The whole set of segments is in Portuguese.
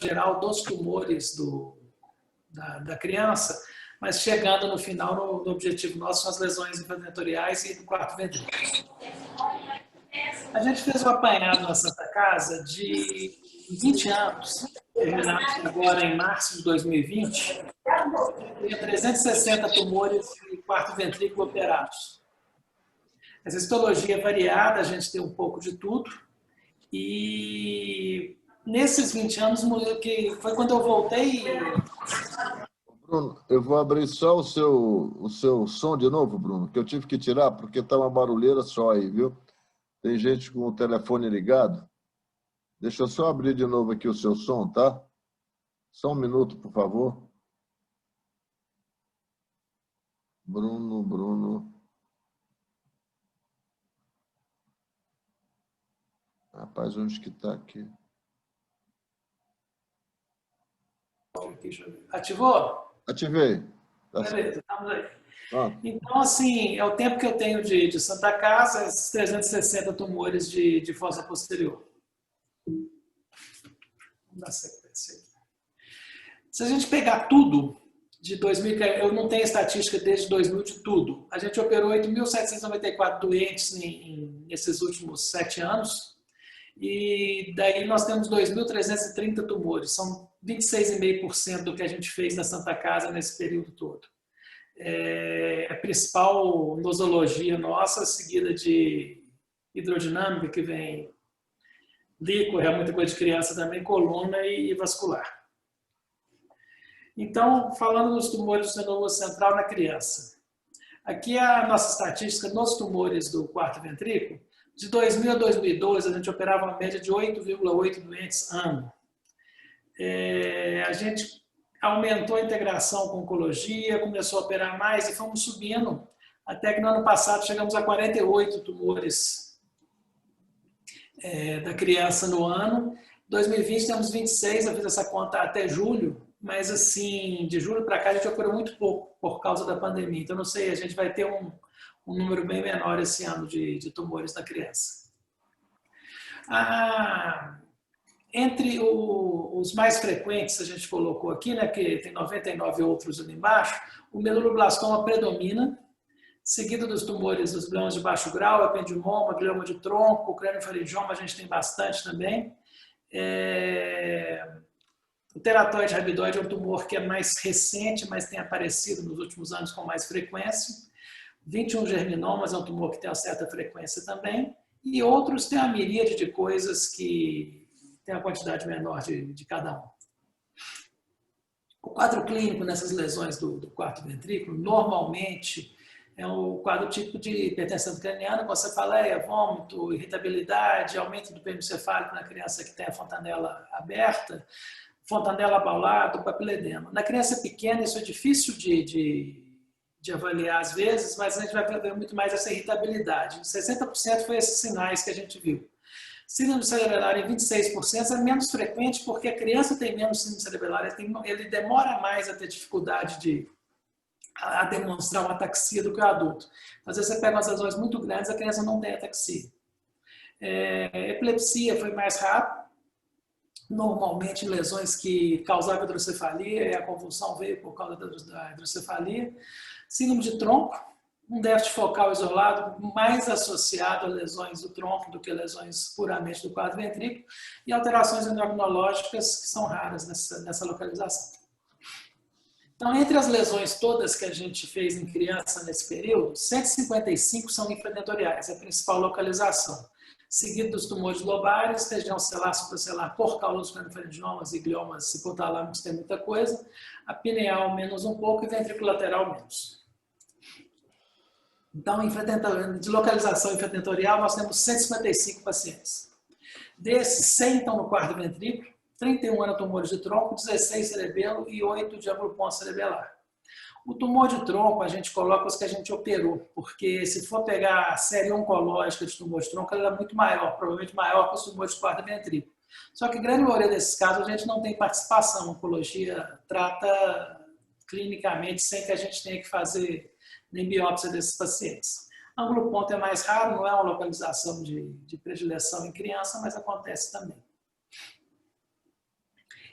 geral dos tumores da criança, mas chegando no final no objetivo nosso são as lesões infraventoriais e do quarto ventrículo. A gente fez um apanhado na Santa Casa de 20 anos, terminados agora em março de 2020, tinha 360 tumores de quarto ventrículo operados. Essa histologia é variada, a gente tem um pouco de tudo, e nesses 20 anos, que foi quando eu voltei... Bruno, eu vou abrir só o seu som de novo, Bruno, que eu tive que tirar porque está uma barulheira só aí, viu? Tem gente com o telefone ligado. Deixa eu só abrir de novo aqui o seu som, tá? Só um minuto, por favor. Bruno. Rapaz, onde que está aqui? Ativou? Ativei. Tá. Beleza, estamos aí. Ah. Então, assim, é o tempo que eu tenho de Santa Casa, esses 360 tumores de fossa posterior. Vamos dar sequência aqui. Se a gente pegar tudo de 2000, eu não tenho estatística desde 2000 de tudo. A gente operou 8.794 doentes nesses últimos 7 anos. E daí nós temos 2.330 tumores. São 26,5% do que a gente fez na Santa Casa nesse período todo. É a principal nosologia nossa, seguida de hidrodinâmica, que vem líquor, é muita coisa de criança também, coluna e vascular. Então, falando dos tumores do senoma central na criança. Aqui é a nossa estatística nos tumores do quarto ventrículo. De 2000 a 2012, a gente operava uma média de 8,8 doentes ano. A gente aumentou a integração com oncologia, começou a operar mais e fomos subindo, até que no ano passado chegamos a 48 tumores da criança no ano. Em 2020 temos 26, eu fiz essa conta até julho, mas assim, de julho para cá a gente operou muito pouco por causa da pandemia. Então, não sei, a gente vai ter um número bem menor esse ano de tumores na criança. Entre os mais frequentes, a gente colocou aqui, né, que tem 99 outros ali embaixo, o meduloblastoma predomina, seguido dos tumores dos gliomas de baixo grau, ependimoma, glioma de tronco, craniofaringioma, a gente tem bastante também. O teratoide rabidoide é um tumor que é mais recente, mas tem aparecido nos últimos anos com mais frequência. 21 germinomas é um tumor que tem uma certa frequência também. E outros têm uma miríade de coisas que tem a quantidade menor de cada um. O quadro clínico nessas lesões do quarto ventrículo, normalmente, é o quadro típico de hipertensão craniana, com cefaleia, vômito, irritabilidade, aumento do pênis cefálico na criança que tem a fontanela aberta, fontanela abaulada, papiledema. Na criança pequena, isso é difícil de avaliar às vezes, mas a gente vai ver muito mais essa irritabilidade. 60% foi esses sinais que a gente viu. Síndrome cerebelar em 26% é menos frequente porque a criança tem menos síndrome cerebelar, ele demora mais a ter dificuldade a demonstrar uma ataxia do que o adulto. Às vezes você pega umas lesões muito grandes, a criança não tem ataxia. Epilepsia foi mais rápido. Normalmente lesões que causavam hidrocefalia e a convulsão veio por causa da hidrocefalia. Síndrome de tronco, um déficit focal isolado mais associado a lesões do tronco do que lesões puramente do quadro ventrículo e alterações endocrinológicas que são raras nessa localização. Então, entre as lesões todas que a gente fez em criança nesse período, 155 são infradentoriais, é a principal localização. Seguido dos tumores lobares, região celular, supracelular, por causa dos craniofaringiomas e gliomas hipotalâmicos, tem muita coisa. A pineal menos um pouco e ventriculateral menos. Então, de localização infradentorial, nós temos 155 pacientes. Desses, 100 estão no quarto ventrículo, 31 eram tumores de tronco, 16 cerebelo e 8 de ângulo ponto cerebelar. O tumor de tronco, a gente coloca os que a gente operou, porque se for pegar a série oncológica de tumor de tronco, ela é muito maior, provavelmente maior que os tumores de quarto ventrículo. Só que, grande maioria desses casos, a gente não tem participação. A oncologia trata clinicamente sem que a gente tenha que fazer nem biópsia desses pacientes. Ângulo ponto é mais raro, não é uma localização de predileção em criança, mas acontece também.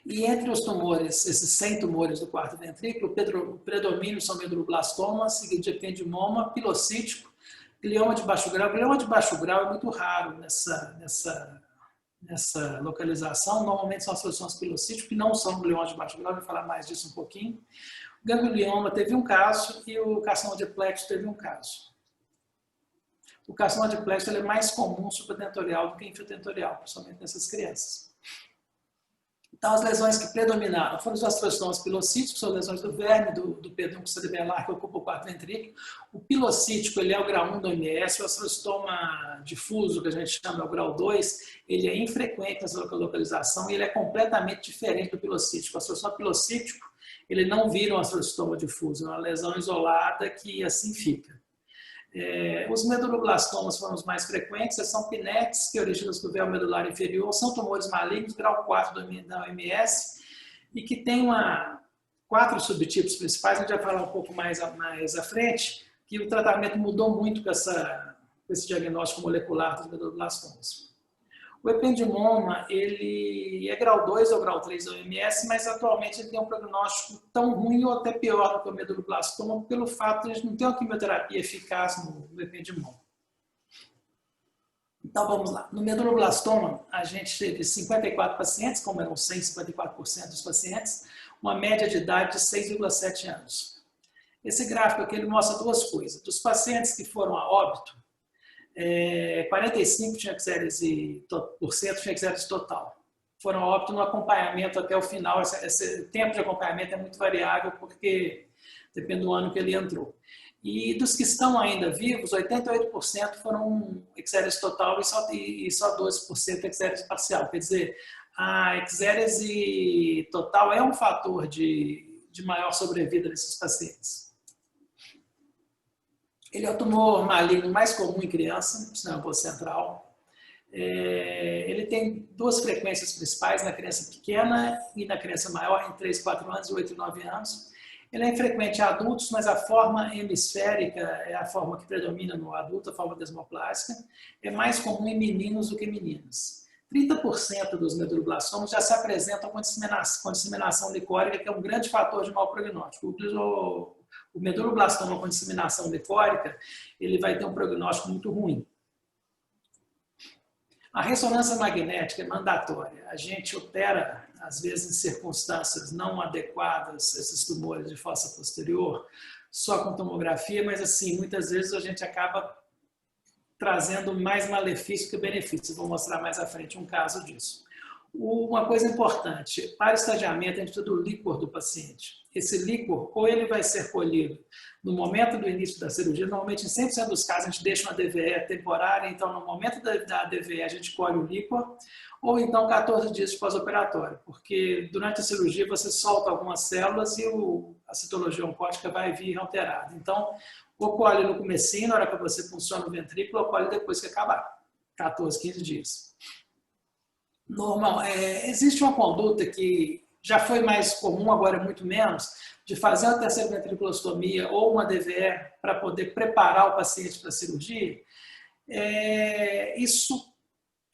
E entre os tumores, esses 100 tumores do quarto ventrículo, o predomínio são meduloblastomas, seguido de ependimoma, pilocítico, glioma de baixo grau. Glioma de baixo grau é muito raro nessa localização. Normalmente são as soluções pilocíticas, que não são gliomas de baixo grau, eu vou falar mais disso um pouquinho. O ganglioma teve um caso e o carcinoma de plexo teve um caso. O carcinoma de plexo é mais comum supratentorial do que infratentorial, principalmente nessas crianças. Então, as lesões que predominaram foram os astrostomas pilocíticos, são lesões do verme, do pedúnculo cerebelar, que ocupa o quarto ventrículo. O pilocítico, ele é o grau 1 do MS, o astrostoma difuso, que a gente chama é o grau 2, ele é infrequente nessa localização e ele é completamente diferente do pilocítico. O astrostoma pilocítico, ele não vira um astrostoma difuso, é uma lesão isolada que assim fica. Os meduloblastomas foram os mais frequentes, são pinetes que originam do véu medular inferior, são tumores malignos, grau 4 da OMS, e que tem 4 subtipos principais, a gente vai falar um pouco mais à frente, que o tratamento mudou muito com esse diagnóstico molecular dos meduloblastomas. O ependimoma, ele é grau 2 ou grau 3 da OMS, mas atualmente ele tem um prognóstico tão ruim ou até pior do que o meduloblastoma, pelo fato de a gente não ter uma quimioterapia eficaz no ependimoma. Então vamos lá. No meduloblastoma, a gente teve 54 pacientes, como eram 154% dos pacientes, uma média de idade de 6,7 anos. Esse gráfico aqui ele mostra duas coisas. Dos pacientes que foram a óbito, 45% tinha exérese total. Foram a óbito no acompanhamento até o final. Esse tempo de acompanhamento é muito variável, porque depende do ano que ele entrou. E dos que estão ainda vivos, 88% foram exérese total e só 12% exérese parcial. Quer dizer, a exérese total é um fator de maior sobrevida desses pacientes. Ele é o tumor maligno mais comum em criança, no sistema nervoso central. Ele tem 2 frequências principais, na criança pequena e na criança maior, em 3, 4 anos e 8 e 9 anos. Ele é infrequente em adultos, mas a forma hemisférica é a forma que predomina no adulto, a forma desmoplásica. É mais comum em meninos do que em meninas. 30% dos meduloblastomas já se apresentam com disseminação licórica, que é um grande fator de mau prognóstico. O meduloblastoma com disseminação licórica, ele vai ter um prognóstico muito ruim. A ressonância magnética é mandatória. A gente opera, às vezes, em circunstâncias não adequadas, esses tumores de fossa posterior, só com tomografia, mas, assim, muitas vezes a gente acaba trazendo mais malefício que benefício. Vou mostrar mais à frente um caso disso. Uma coisa importante, para o estadiamento, a gente precisa do líquor do paciente. Esse líquor, ou ele vai ser colhido no momento do início da cirurgia, normalmente em 100% dos casos a gente deixa uma DVE temporária, então no momento da DVE a gente colhe o líquor, ou então 14 dias de pós-operatório, porque durante a cirurgia você solta algumas células e a citologia oncótica vai vir alterada. Então, ou colhe no comecinho, na hora que você funciona o ventrículo, ou colhe depois que acabar, 14, 15 dias. Normal, existe uma conduta que já foi mais comum, agora é muito menos, de fazer uma terceira ventriculostomia ou uma DVE para poder preparar o paciente para a cirurgia. Isso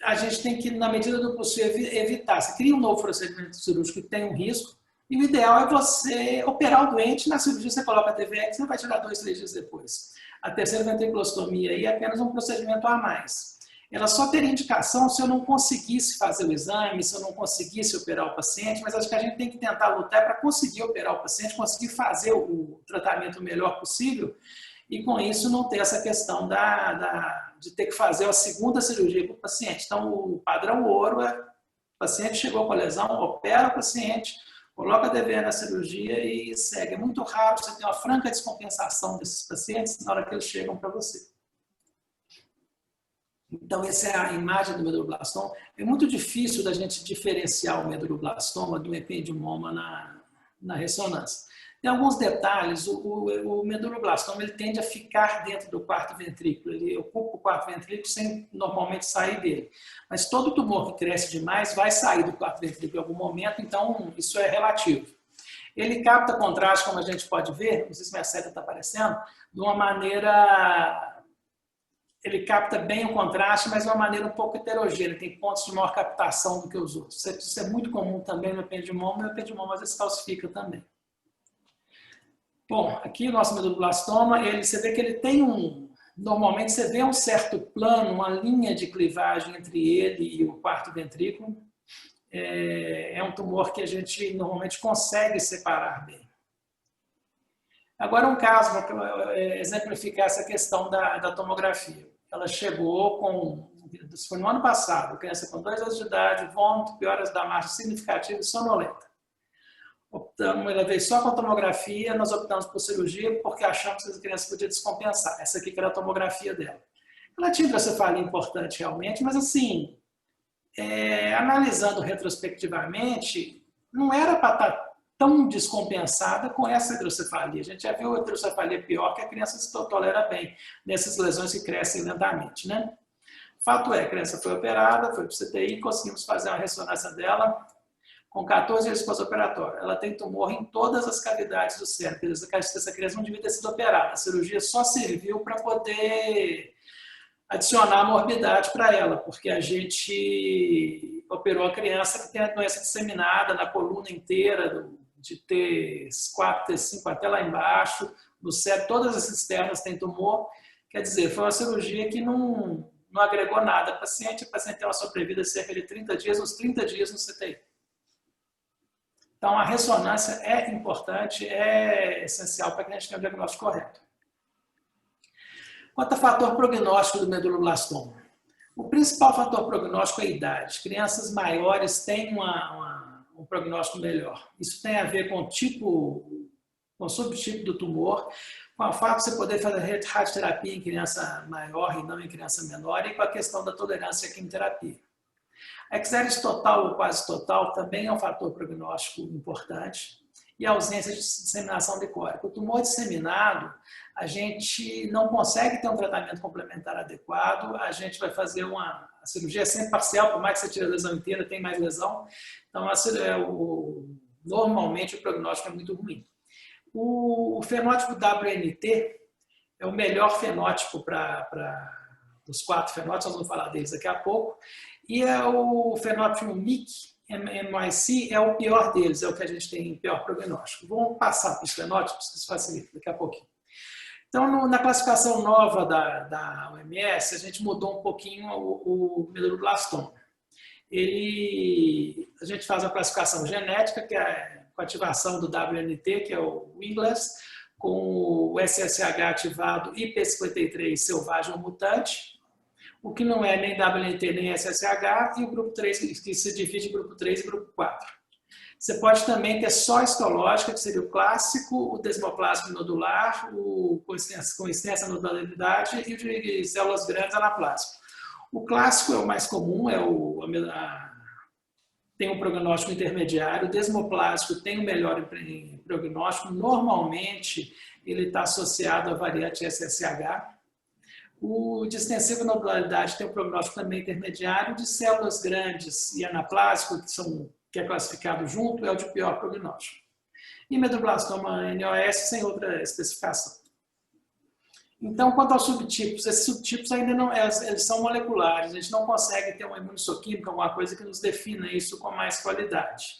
a gente tem que, na medida do possível, evitar. Você cria um novo procedimento cirúrgico que tem um risco, e o ideal é você operar o doente, na cirurgia você coloca a DVE, que você vai tirar 2, 3 dias depois. A terceira ventriculostomia aí é apenas um procedimento a mais. Ela só teria indicação se eu não conseguisse fazer o exame, se eu não conseguisse operar o paciente, mas acho que a gente tem que tentar lutar para conseguir operar o paciente, conseguir fazer o tratamento o melhor possível e com isso não ter essa questão de ter que fazer a segunda cirurgia para o paciente. Então, o padrão ouro é: o paciente chegou com a lesão, opera o paciente, coloca a DVE na cirurgia e segue. É muito raro você ter uma franca descompensação desses pacientes na hora que eles chegam para você. Então, essa é a imagem do meduloblastoma. É muito difícil da gente diferenciar o meduloblastoma do ependimoma na ressonância. Tem alguns detalhes. O meduloblastoma ele tende a ficar dentro do quarto ventrículo. Ele ocupa o quarto ventrículo sem normalmente sair dele. Mas todo tumor que cresce demais vai sair do quarto ventrículo em algum momento, então isso é relativo. Ele capta contraste, como a gente pode ver, não sei se minha seta está aparecendo, de uma maneira ele capta bem o contraste, mas de uma maneira um pouco heterogênea, tem pontos de maior captação do que os outros. Isso é muito comum também no ependimoma, e o ependimoma às vezes calcifica também. Bom, aqui o nosso medulloblastoma, você vê que ele tem normalmente você vê um certo plano, uma linha de clivagem entre ele e o quarto ventrículo. É um tumor que a gente normalmente consegue separar bem. Agora um caso para exemplificar essa questão da tomografia. Ela chegou isso foi no ano passado, criança com 2 anos de idade, vômito, pioras da marcha significativa e sonolenta. Ela veio só com a tomografia, nós optamos por cirurgia porque achamos que a criança podia descompensar. Essa aqui que era a tomografia dela. Ela tinha hidrocefalia importante realmente, mas assim, analisando retrospectivamente, não era para estar tão descompensada com essa hidrocefalia. A gente já viu a hidrocefalia pior que a criança se tolera bem nessas lesões que crescem lentamente, né? Fato é, a criança foi operada, foi para o CTI, conseguimos fazer uma ressonância dela com 14 dias pós-operatório. Ela tem tumor em todas as cavidades do cérebro. Essa criança não devia ter sido operada. A cirurgia só serviu para poder adicionar morbidade para ela, porque a gente operou a criança que tem a doença disseminada na coluna inteira, de T4, T5 até lá embaixo, no cérebro, todas as externas têm tumor. Quer dizer, foi uma cirurgia que não agregou nada. A paciente tem uma sobrevida de cerca de 30 dias, uns 30 dias no CTI. Então, a ressonância é importante, é essencial para que a gente tenha o diagnóstico correto. Quanto ao fator prognóstico do medulloblastoma, o principal fator prognóstico é a idade. Crianças maiores têm um prognóstico melhor. Isso tem a ver com o subtipo do tumor, com o fato de você poder fazer radioterapia em criança maior e não em criança menor, e com a questão da tolerância à quimioterapia. A ixéris total ou quase total também é um fator prognóstico importante, e a ausência de disseminação licórica. O tumor disseminado, a gente não consegue ter um tratamento complementar adequado, a gente vai fazer a cirurgia sempre parcial, por mais que você tire a lesão inteira, tem mais lesão. Então, normalmente o prognóstico é muito ruim. O fenótipo WNT é o melhor fenótipo dos 4 fenótipos, nós vamos falar deles daqui a pouco, e o fenótipo MIC é o pior deles, é o que a gente tem pior prognóstico. Vamos passar para os fenótipos, que isso facilita daqui a pouquinho. Então, na classificação nova da OMS, a gente mudou um pouquinho o medulloblastoma. A gente faz a classificação genética, que é com a ativação do WNT, que é o Wingless, com o SSH ativado e P53 selvagem ou mutante, o que não é nem WNT nem SSH, e o grupo 3, que se divide em grupo 3 e grupo 4. Você pode também ter só histológica, que seria o clássico, o desmoplásico nodular, com extensa nodalidade, e o de células grandes anaplásico. O clássico é o mais comum, tem um prognóstico intermediário, o desmoplásico tem o melhor prognóstico, normalmente ele está associado à variante SSH. O de extensiva nodalidade tem um prognóstico também intermediário, de células grandes e anaplásico, que é classificado junto, é o de pior prognóstico. E medulloblastoma NOS sem outra especificação. Então, quanto aos subtipos, esses subtipos ainda não, eles são moleculares, a gente não consegue ter uma imunissoquímica, alguma coisa que nos defina isso com mais qualidade.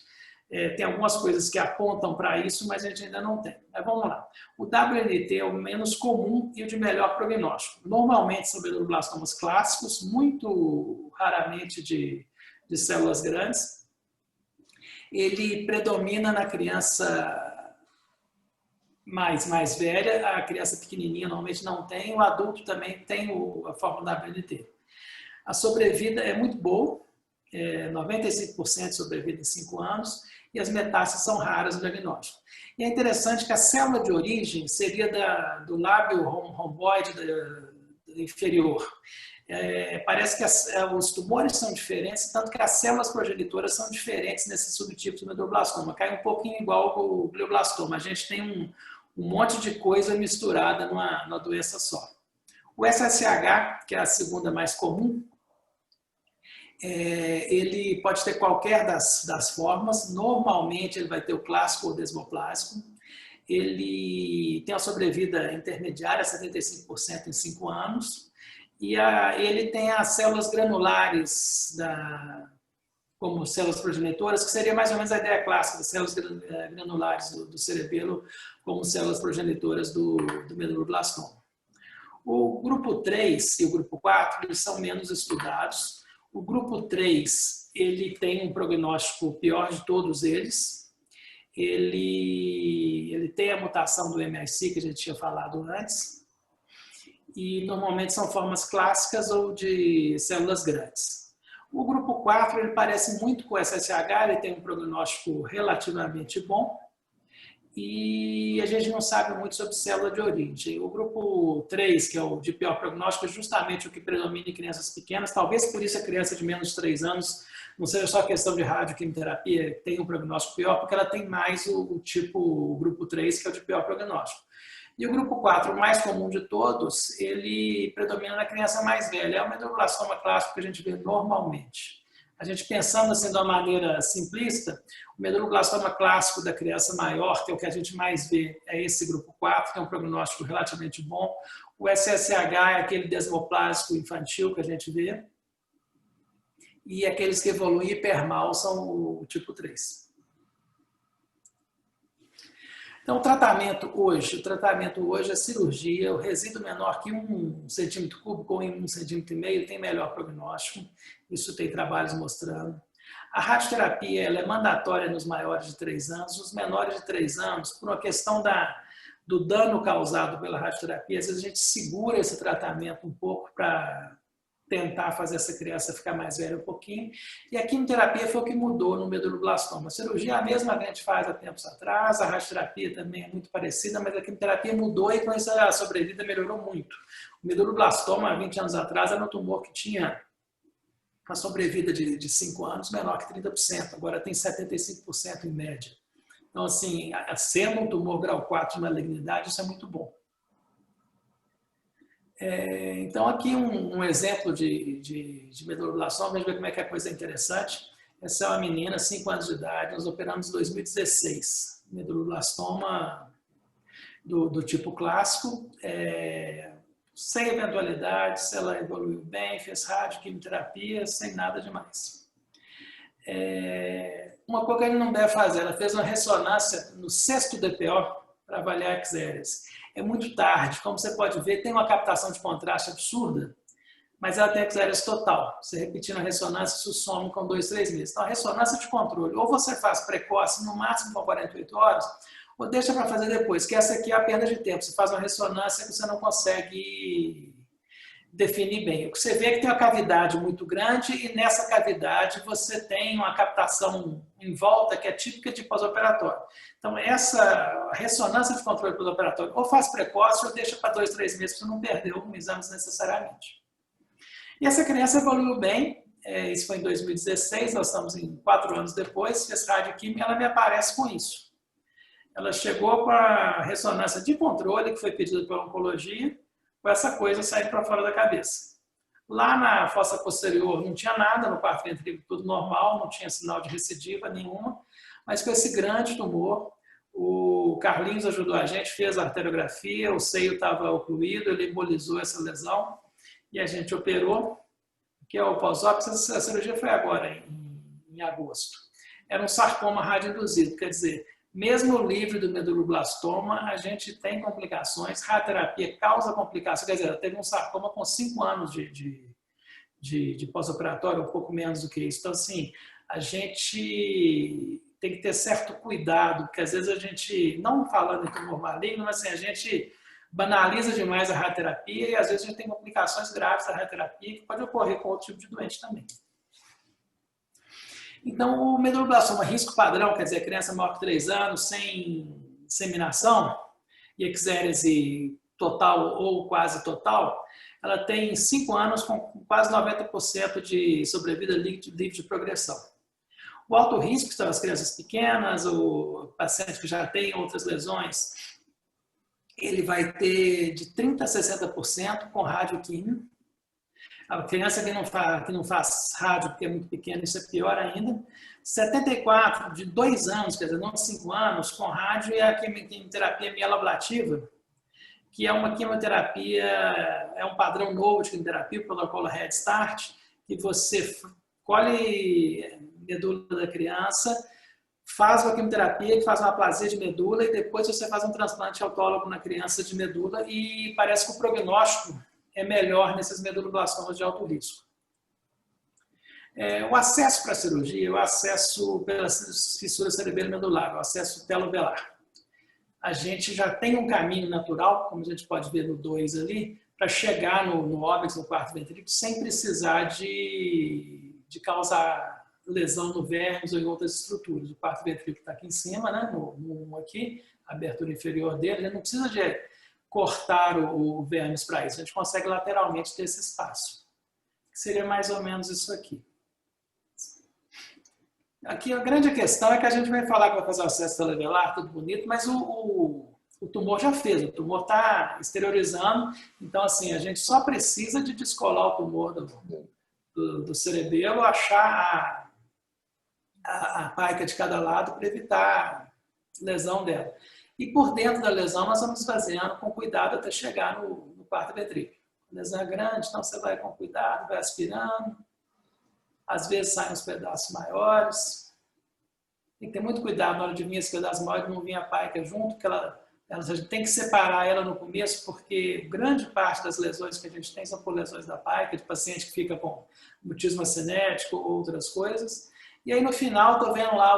Tem algumas coisas que apontam para isso, mas a gente ainda não tem. Mas vamos lá. O WNT é o menos comum e o de melhor prognóstico. Normalmente são medulloblastomas clássicos, muito raramente de células grandes. Ele predomina na criança mais velha, a criança pequenininha normalmente não tem, o adulto também tem a forma da WNT. A sobrevida é muito boa, 95% de sobrevida em 5 anos, e as metástases são raras no diagnóstico. E é interessante que a célula de origem seria do lábio romboide inferior. Parece que os tumores são diferentes, tanto que as células progenitoras são diferentes nesses subtipos do medulloblastoma. Cai um pouquinho igual o glioblastoma. A gente tem um monte de coisa misturada numa doença só. O SSH, que é a segunda mais comum, ele pode ter qualquer das formas. Normalmente ele vai ter o clássico ou desmoplásico. Ele tem a sobrevida intermediária, 75% em 5 anos. E ele tem as células granulares como células progenitoras, que seria mais ou menos a ideia clássica das células granulares do cerebelo como células progenitoras do medulloblastoma. O grupo 3 e o grupo 4 eles são menos estudados. O grupo 3 ele tem um prognóstico pior de todos eles. Ele tem a mutação do MIC que a gente tinha falado antes. E normalmente são formas clássicas ou de células grandes. O grupo 4 ele parece muito com o SSH, ele tem um prognóstico relativamente bom e a gente não sabe muito sobre célula de origem. O grupo 3, que é o de pior prognóstico, é justamente o que predomina em crianças pequenas, talvez por isso a criança de menos de 3 anos não seja só questão de radioquimioterapia, tem um prognóstico pior, porque ela tem mais o grupo 3, que é o de pior prognóstico. E o grupo 4, o mais comum de todos, ele predomina na criança mais velha. É o medulloblastoma clássico que a gente vê normalmente. A gente pensando assim de uma maneira simplista, o medulloblastoma clássico da criança maior, que é o que a gente mais vê, é esse grupo 4, que é um prognóstico relativamente bom. O SSH é aquele desmoplásico infantil que a gente vê. E aqueles que evoluem hipermal são o tipo 3. Então, o tratamento hoje é cirurgia, o resíduo menor que 1 centímetro cúbico ou em 1,5 centímetro tem melhor prognóstico, isso tem trabalhos mostrando. A radioterapia ela é mandatória nos maiores de 3 anos, nos menores de 3 anos, por uma questão do dano causado pela radioterapia, às vezes a gente segura esse tratamento um pouco para tentar fazer essa criança ficar mais velha um pouquinho. E a quimioterapia foi o que mudou no medulloblastoma. A cirurgia é a mesma que a gente faz há tempos atrás, a radioterapia também é muito parecida, mas a quimioterapia mudou e com isso a sobrevida melhorou muito. O medulloblastoma, há 20 anos atrás, era um tumor que tinha uma sobrevida de 5 anos menor que 30%, agora tem 75% em média. Então, assim, sendo um tumor grau 4 de malignidade, isso é muito bom. Então, aqui um exemplo de medulloblastoma, vamos ver como é que a coisa é interessante. Essa é uma menina, 5 anos de idade, nós operamos em 2016. Medulloblastoma do tipo clássico, sem eventualidades, ela evoluiu bem, fez radioquimioterapia, sem nada demais. Uma coisa que ele não deve fazer, ela fez uma ressonância no 6º DPO para avaliar Xeres. É muito tarde, como você pode ver, tem uma captação de contraste absurda, mas ela tem Xeres total. Você repetindo a ressonância, isso some com 2, 3 meses. Então, a ressonância de controle, ou você faz precoce, no máximo com 48 horas, ou deixa para fazer depois, que essa aqui é a perda de tempo. Você faz uma ressonância que você não consegue definir bem. O que você vê é que tem uma cavidade muito grande e nessa cavidade você tem uma captação em volta que é típica de pós-operatório. Então, essa ressonância de controle pós-operatório ou faz precoce ou deixa para 2, 3 meses para você não perder um exame necessariamente. E essa criança evoluiu bem, isso foi em 2016, nós estamos em 4 anos depois, fez radioquímica e ela me aparece com isso. Ela chegou com a ressonância de controle, que foi pedida pela oncologia, com essa coisa saindo para fora da cabeça. Lá na fossa posterior não tinha nada, no quarto ventrículo tudo normal, não tinha sinal de recidiva nenhuma, mas com esse grande tumor, o Carlinhos ajudou a gente, fez a arteriografia, o seio estava ocluído, ele embolizou essa lesão e a gente operou, que é o pós-ópio. A cirurgia foi agora, em agosto. Era um sarcoma radioinduzido, quer dizer, mesmo livre do medulloblastoma, a gente tem complicações, radioterapia causa complicações, quer dizer, ela teve um sarcoma com 5 anos de pós-operatório, um pouco menos do que isso. Então, assim, a gente tem que ter certo cuidado, porque às vezes a gente, não falando em tumor maligno, mas assim, a gente banaliza demais a radioterapia e às vezes a gente tem complicações graves da radioterapia que pode ocorrer com outro tipo de doente também. Então, o medulloblastoma risco padrão, quer dizer, criança maior que 3 anos, sem disseminação, e exérese total ou quase total, ela tem 5 anos com quase 90% de sobrevida livre de progressão. O alto risco, que são as crianças pequenas, o paciente que já tem outras lesões, ele vai ter de 30% a 60% com radioquímio. A criança que não faz rádio porque é muito pequena, isso é pior ainda. 74 de 2 anos, quer dizer, não de 5 anos, com rádio e a quimioterapia mielablativa, que é uma quimioterapia, é um padrão novo de quimioterapia, o protocolo Head Start, que você colhe medula da criança, faz uma quimioterapia que faz uma aplasia de medula e depois você faz um transplante autólogo na criança de medula e parece que o prognóstico é melhor nesses meduloblastomas de alto risco. O acesso para a cirurgia, o acesso pelas fissuras cerebelo-medular, o acesso telovelar. A gente já tem um caminho natural, como a gente pode ver no 2 ali, para chegar no óbix, no quarto ventrículo, sem precisar de causar lesão no vermes ou em outras estruturas. O quarto ventrículo está aqui em cima, né? no 1 aqui, a abertura inferior dele, ele não precisa de cortar o vermes para isso, a gente consegue lateralmente ter esse espaço. Seria mais ou menos isso aqui. Aqui a grande questão é que a gente vai falar que vai fazer o acesso televelar, tudo bonito, mas o tumor já fez, o tumor está exteriorizando, então assim, a gente só precisa de descolar o tumor do cerebelo, achar a paica de cada lado para evitar lesão dela. E por dentro da lesão nós vamos fazendo com cuidado até chegar no quarto ventrículo. A lesão é grande, então você vai com cuidado, vai aspirando. Às vezes saem uns pedaços maiores. Tem que ter muito cuidado na hora de vir esse pedaço maior, não vir a paica junto, porque a gente tem que separar ela no começo, porque grande parte das lesões que a gente tem são por lesões da paica, de paciente que fica com mutismo acinético ou outras coisas. E aí no final, estou vendo lá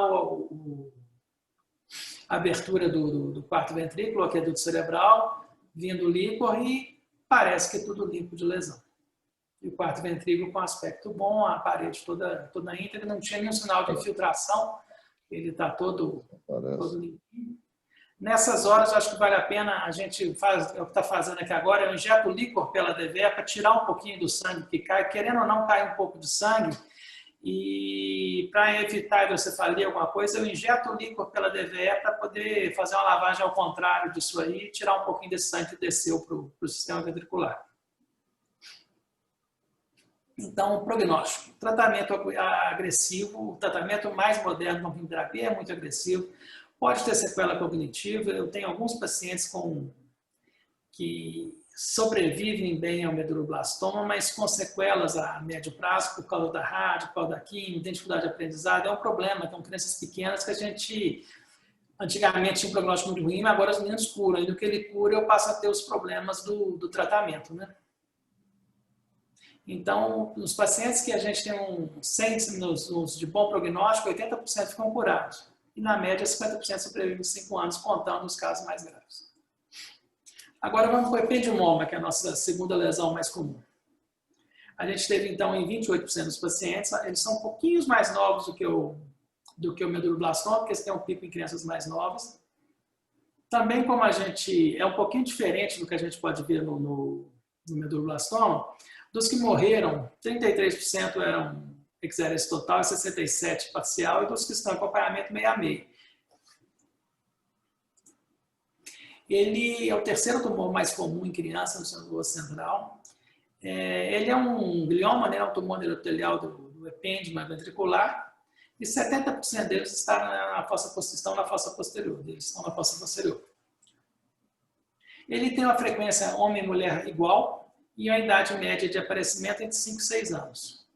a abertura do quarto ventrículo, aqueduto cerebral, vindo líquor e parece que é tudo limpo de lesão. E o quarto ventrículo com aspecto bom, a parede toda íntegra, não tinha nenhum sinal de infiltração, ele está todo limpinho. Nessas horas, eu acho que vale a pena, a gente faz, é o que está fazendo aqui agora, eu injeto líquor pela DVE para tirar um pouquinho do sangue que cai, querendo ou não, cai um pouco de sangue, e para evitar hidrocefalia, alguma coisa, eu injeto o líquor pela DVE para poder fazer uma lavagem ao contrário disso aí, tirar um pouquinho desse sangue que desceu para o sistema ventricular. Então, o prognóstico. Tratamento agressivo, o tratamento mais moderno com quimioterapia é muito agressivo, pode ter sequela cognitiva. Eu tenho alguns pacientes que sobrevivem bem ao meduloblastoma, mas com sequelas a médio prazo, por causa da rádio, por causa da quimio, tem dificuldade de aprendizado, é um problema. Então, crianças pequenas que a gente, antigamente tinha um prognóstico muito ruim, mas agora os meninos curam, e do que ele cura eu passo a ter os problemas do tratamento, né? Então, nos pacientes que a gente tem uns de bom prognóstico, 80% ficam curados. E, na média, 50% sobrevivem em 5 anos, contando os casos mais graves. Agora, vamos para o ependimoma, que é a nossa segunda lesão mais comum. A gente teve, então, em 28% dos pacientes, eles são um pouquinho mais novos do que o meduloblastoma, porque eles têm um pico em crianças mais novas. Também, como a gente é um pouquinho diferente do que a gente pode ver no meduloblastoma, dos que morreram, 33% eram exérese total e 67% parcial, e dos que estão em acompanhamento, meio a meio. Ele é o terceiro tumor mais comum em criança no seu nervoso central. Ele é um glioma, né, um tumor neuroepitelial do epêndima ventricular, e 70% deles estão na fossa posterior. Ele tem uma frequência homem e mulher igual, e a idade média de aparecimento entre 5 e 6 anos.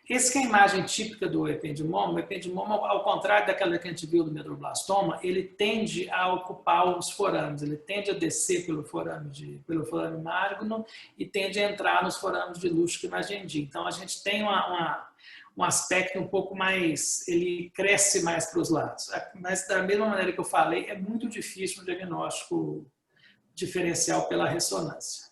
Essa que é a imagem típica do ependimoma. O ependimoma, ao contrário daquela que a gente viu do meduloblastoma, ele tende a ocupar os forames, ele tende a descer pelo forame magno e tende a entrar nos forames de Luschke e Magendie. Então, a gente tem um aspecto um pouco mais, ele cresce mais para os lados. Mas, da mesma maneira que eu falei, é muito difícil um diagnóstico diferencial pela ressonância.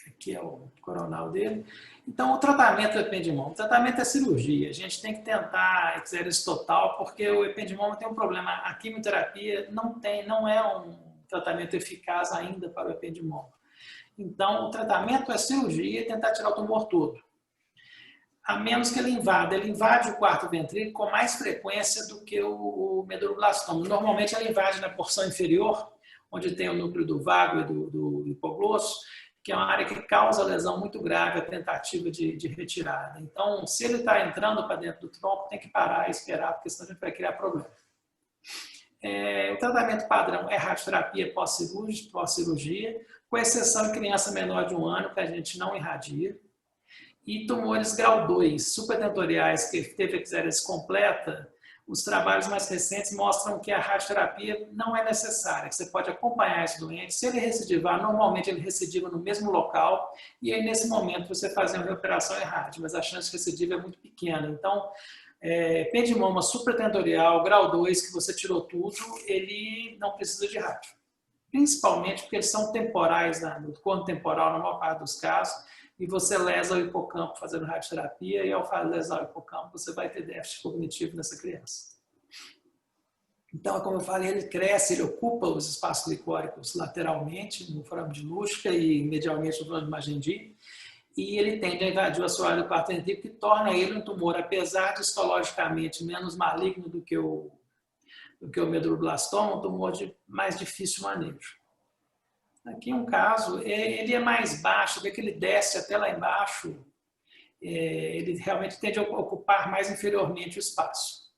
Aqui é o coronal dele. Então, o tratamento do ependimoma. O tratamento é cirurgia. A gente tem que tentar exérese total, porque o ependimoma tem um problema. A quimioterapia não é um tratamento eficaz ainda para o ependimoma. Então, o tratamento é cirurgia e tentar tirar o tumor todo. A menos que ele invade o quarto ventrículo com mais frequência do que o meduloblastoma. Normalmente ele invade na porção inferior, onde tem o núcleo do vago e do hipoglosso, que é uma área que causa lesão muito grave, a tentativa de retirada. Então, se ele está entrando para dentro do tronco, tem que parar e esperar, porque senão a gente vai criar problema. O tratamento padrão é radioterapia pós-cirurgia, com exceção em criança menor de 1 ano, que a gente não irradia. E tumores grau 2, supratentoriais, que teve ectasia completa, os trabalhos mais recentes mostram que a radioterapia não é necessária, que você pode acompanhar esse doente. Se ele recidivar, normalmente ele recidiva no mesmo local, e aí nesse momento você fazer uma recuperação em rádio, mas a chance de recidiva é muito pequena. Então, ependimoma supratentorial, grau 2, que você tirou tudo, ele não precisa de rádio. Principalmente porque eles são temporais, no corno temporal, na maior parte dos casos, e você lesa o hipocampo fazendo radioterapia, e ao lesar o hipocampo, você vai ter déficit cognitivo nessa criança. Então, como eu falei, ele cresce, ele ocupa os espaços glicóricos lateralmente, no forame de Luschka e medialmente no forame de Magendie, e ele tende a invadir o assoalho do quarto ventrículo, que torna ele um tumor, apesar de histologicamente menos maligno do que o medulloblastoma, um tumor de mais difícil manejo. Aqui um caso, ele é mais baixo, vê que ele desce até lá embaixo, ele realmente tende a ocupar mais inferiormente o espaço.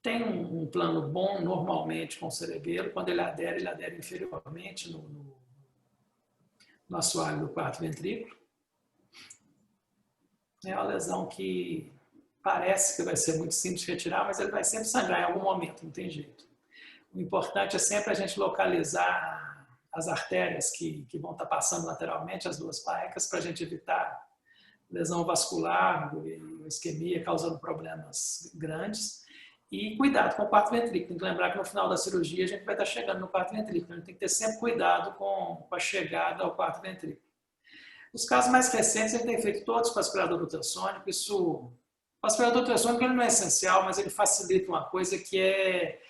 Tem um plano bom, normalmente, com o cerebelo, quando ele adere inferiormente no assoalho do quarto ventrículo. É uma lesão que parece que vai ser muito simples de retirar, mas ele vai sempre sangrar em algum momento, não tem jeito. O importante é sempre a gente localizar as artérias que vão estar passando lateralmente, as duas paicas, para a gente evitar lesão vascular, isquemia, causando problemas grandes. E cuidado com o quarto ventrículo. Tem que lembrar que no final da cirurgia a gente vai estar chegando no quarto ventrículo. A gente tem que ter sempre cuidado com a chegada ao quarto ventrículo. Os casos mais recentes a gente tem feito todos com aspirador ultrassônico. O aspirador ultrassônico ele não é essencial, mas ele facilita uma coisa que é...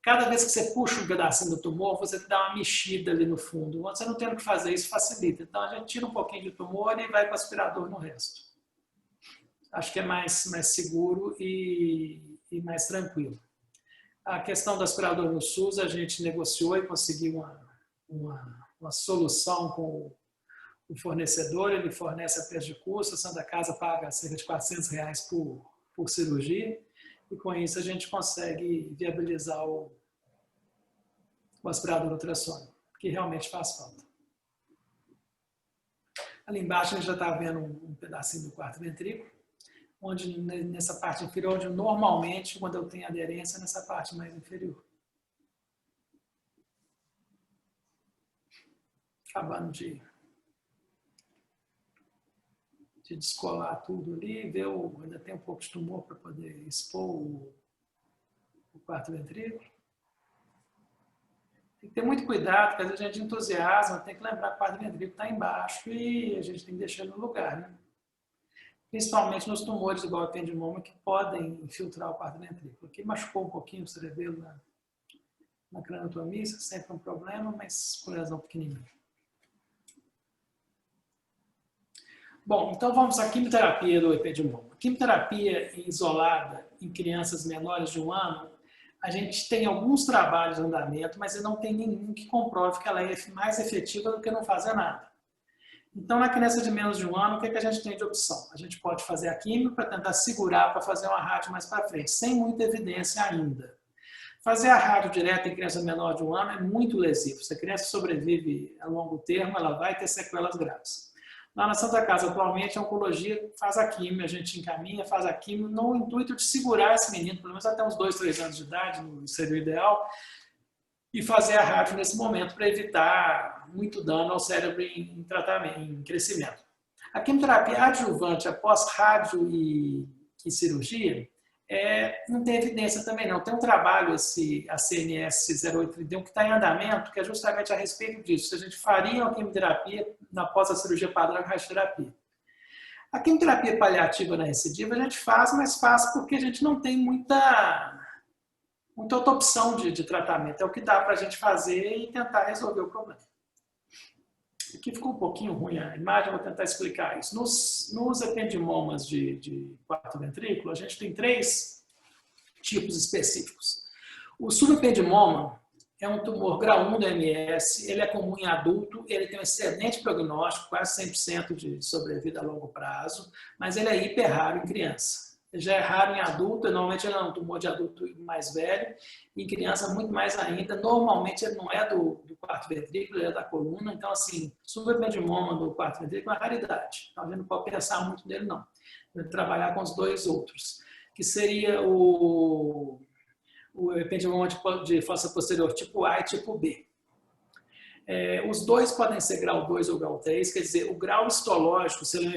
Cada vez que você puxa um pedacinho do tumor, você dá uma mexida ali no fundo. Você não tendo que fazer isso, facilita. Então, a gente tira um pouquinho de tumor e vai com o aspirador no resto. Acho que é mais seguro e mais tranquilo. A questão do aspirador no SUS, a gente negociou e conseguiu uma solução com o fornecedor. Ele fornece a preço de custo, a Santa Casa paga cerca de R$400 por cirurgia. E com isso a gente consegue viabilizar o aspirador ultrassônico, que realmente faz falta. Ali embaixo a gente já está vendo um pedacinho do quarto ventrículo, onde nessa parte inferior, onde normalmente, quando eu tenho aderência, nessa parte mais inferior. Acabando de descolar tudo ali, ver ainda tem um pouco de tumor para poder expor o quarto ventrículo. Tem que ter muito cuidado, porque às vezes a gente entusiasma, tem que lembrar que o quarto ventrículo está embaixo e a gente tem que deixar ele no lugar, né? Principalmente nos tumores igual a ependimoma, que podem infiltrar o quarto ventrículo. Aqui machucou um pouquinho o cerebelo na craniotomia, isso é sempre um problema, mas com lesão pequenininha. Bom, então vamos à quimioterapia do ependimoma. Quimioterapia isolada em crianças menores de 1 ano, a gente tem alguns trabalhos em andamento, mas não tem nenhum que comprove que ela é mais efetiva do que não fazer nada. Então, na criança de menos de 1 ano, o que a gente tem de opção? A gente pode fazer a quimio para tentar segurar, para fazer uma rádio mais para frente, sem muita evidência ainda. Fazer a rádio direta em criança menor de 1 ano é muito lesivo. Se a criança sobrevive a longo termo, ela vai ter sequelas graves. Lá na Santa Casa, atualmente, a oncologia faz a quimio, a gente encaminha, faz a quimio no intuito de segurar esse menino, pelo menos até uns 2, 3 anos de idade, seria o ideal, e fazer a rádio nesse momento para evitar muito dano ao cérebro em tratamento, em crescimento. A quimioterapia adjuvante após rádio e cirurgia não tem evidência também não. Tem um trabalho, a CNS 0831, que está em andamento, que é justamente a respeito disso. Se a gente faria uma quimioterapia após a cirurgia padrão de radioterapia. A quimioterapia paliativa na recidiva a gente faz, mas faz porque a gente não tem muita outra opção de tratamento. É o que dá para a gente fazer e tentar resolver o problema. Aqui ficou um pouquinho ruim a imagem, vou tentar explicar isso. Nos ependimomas de quarto ventrículo, a gente tem 3 tipos específicos. O subependimoma é um tumor grau 1 do MS, ele é comum em adulto, ele tem um excelente prognóstico, quase 100% de sobrevida a longo prazo, mas ele é hiper raro em criança. Já é raro em adulto, normalmente ele é um tumor de adulto mais velho, em criança muito mais ainda. Normalmente ele não é do quarto ventrículo, ele é da coluna, então assim, subependimoma do quarto ventrículo é uma raridade. Então a gente não pode pensar muito nele não. Trabalhar com os dois outros, que seria o ependimoma de fossa posterior tipo A e tipo B. Os dois podem ser grau 2 ou grau 3, quer dizer, o grau histológico, se ele é um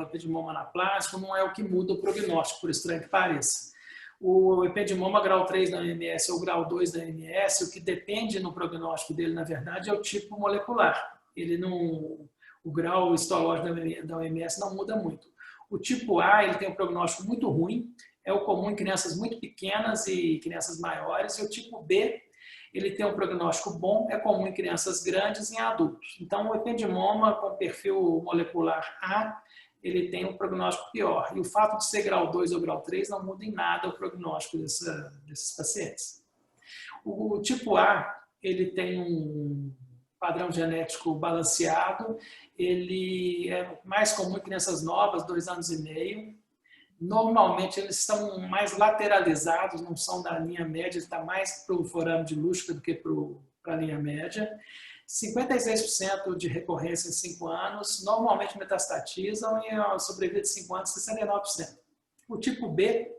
ependimoma anaplásico, não é o que muda o prognóstico, por estranho que pareça. O ependimoma grau 3 da OMS ou grau 2 da OMS, o que depende no prognóstico dele, na verdade, é o tipo molecular. Ele não, o grau histológico da OMS não muda muito. O tipo A, ele tem um prognóstico muito ruim, é o comum em crianças muito pequenas e crianças maiores, e o tipo B, ele tem um prognóstico bom, é comum em crianças grandes e em adultos. Então, o ependimoma com perfil molecular A, ele tem um prognóstico pior. E o fato de ser grau 2 ou grau 3 não muda em nada o prognóstico desses pacientes. O tipo A, ele tem um padrão genético balanceado, ele é mais comum em crianças novas, 2 anos e meio. Normalmente eles estão mais lateralizados, não são da linha média, está mais para o forame de Luschka do que para a linha média. 56% de recorrência em 5 anos, normalmente metastatizam e a sobrevida de 5 anos, 69%. O tipo B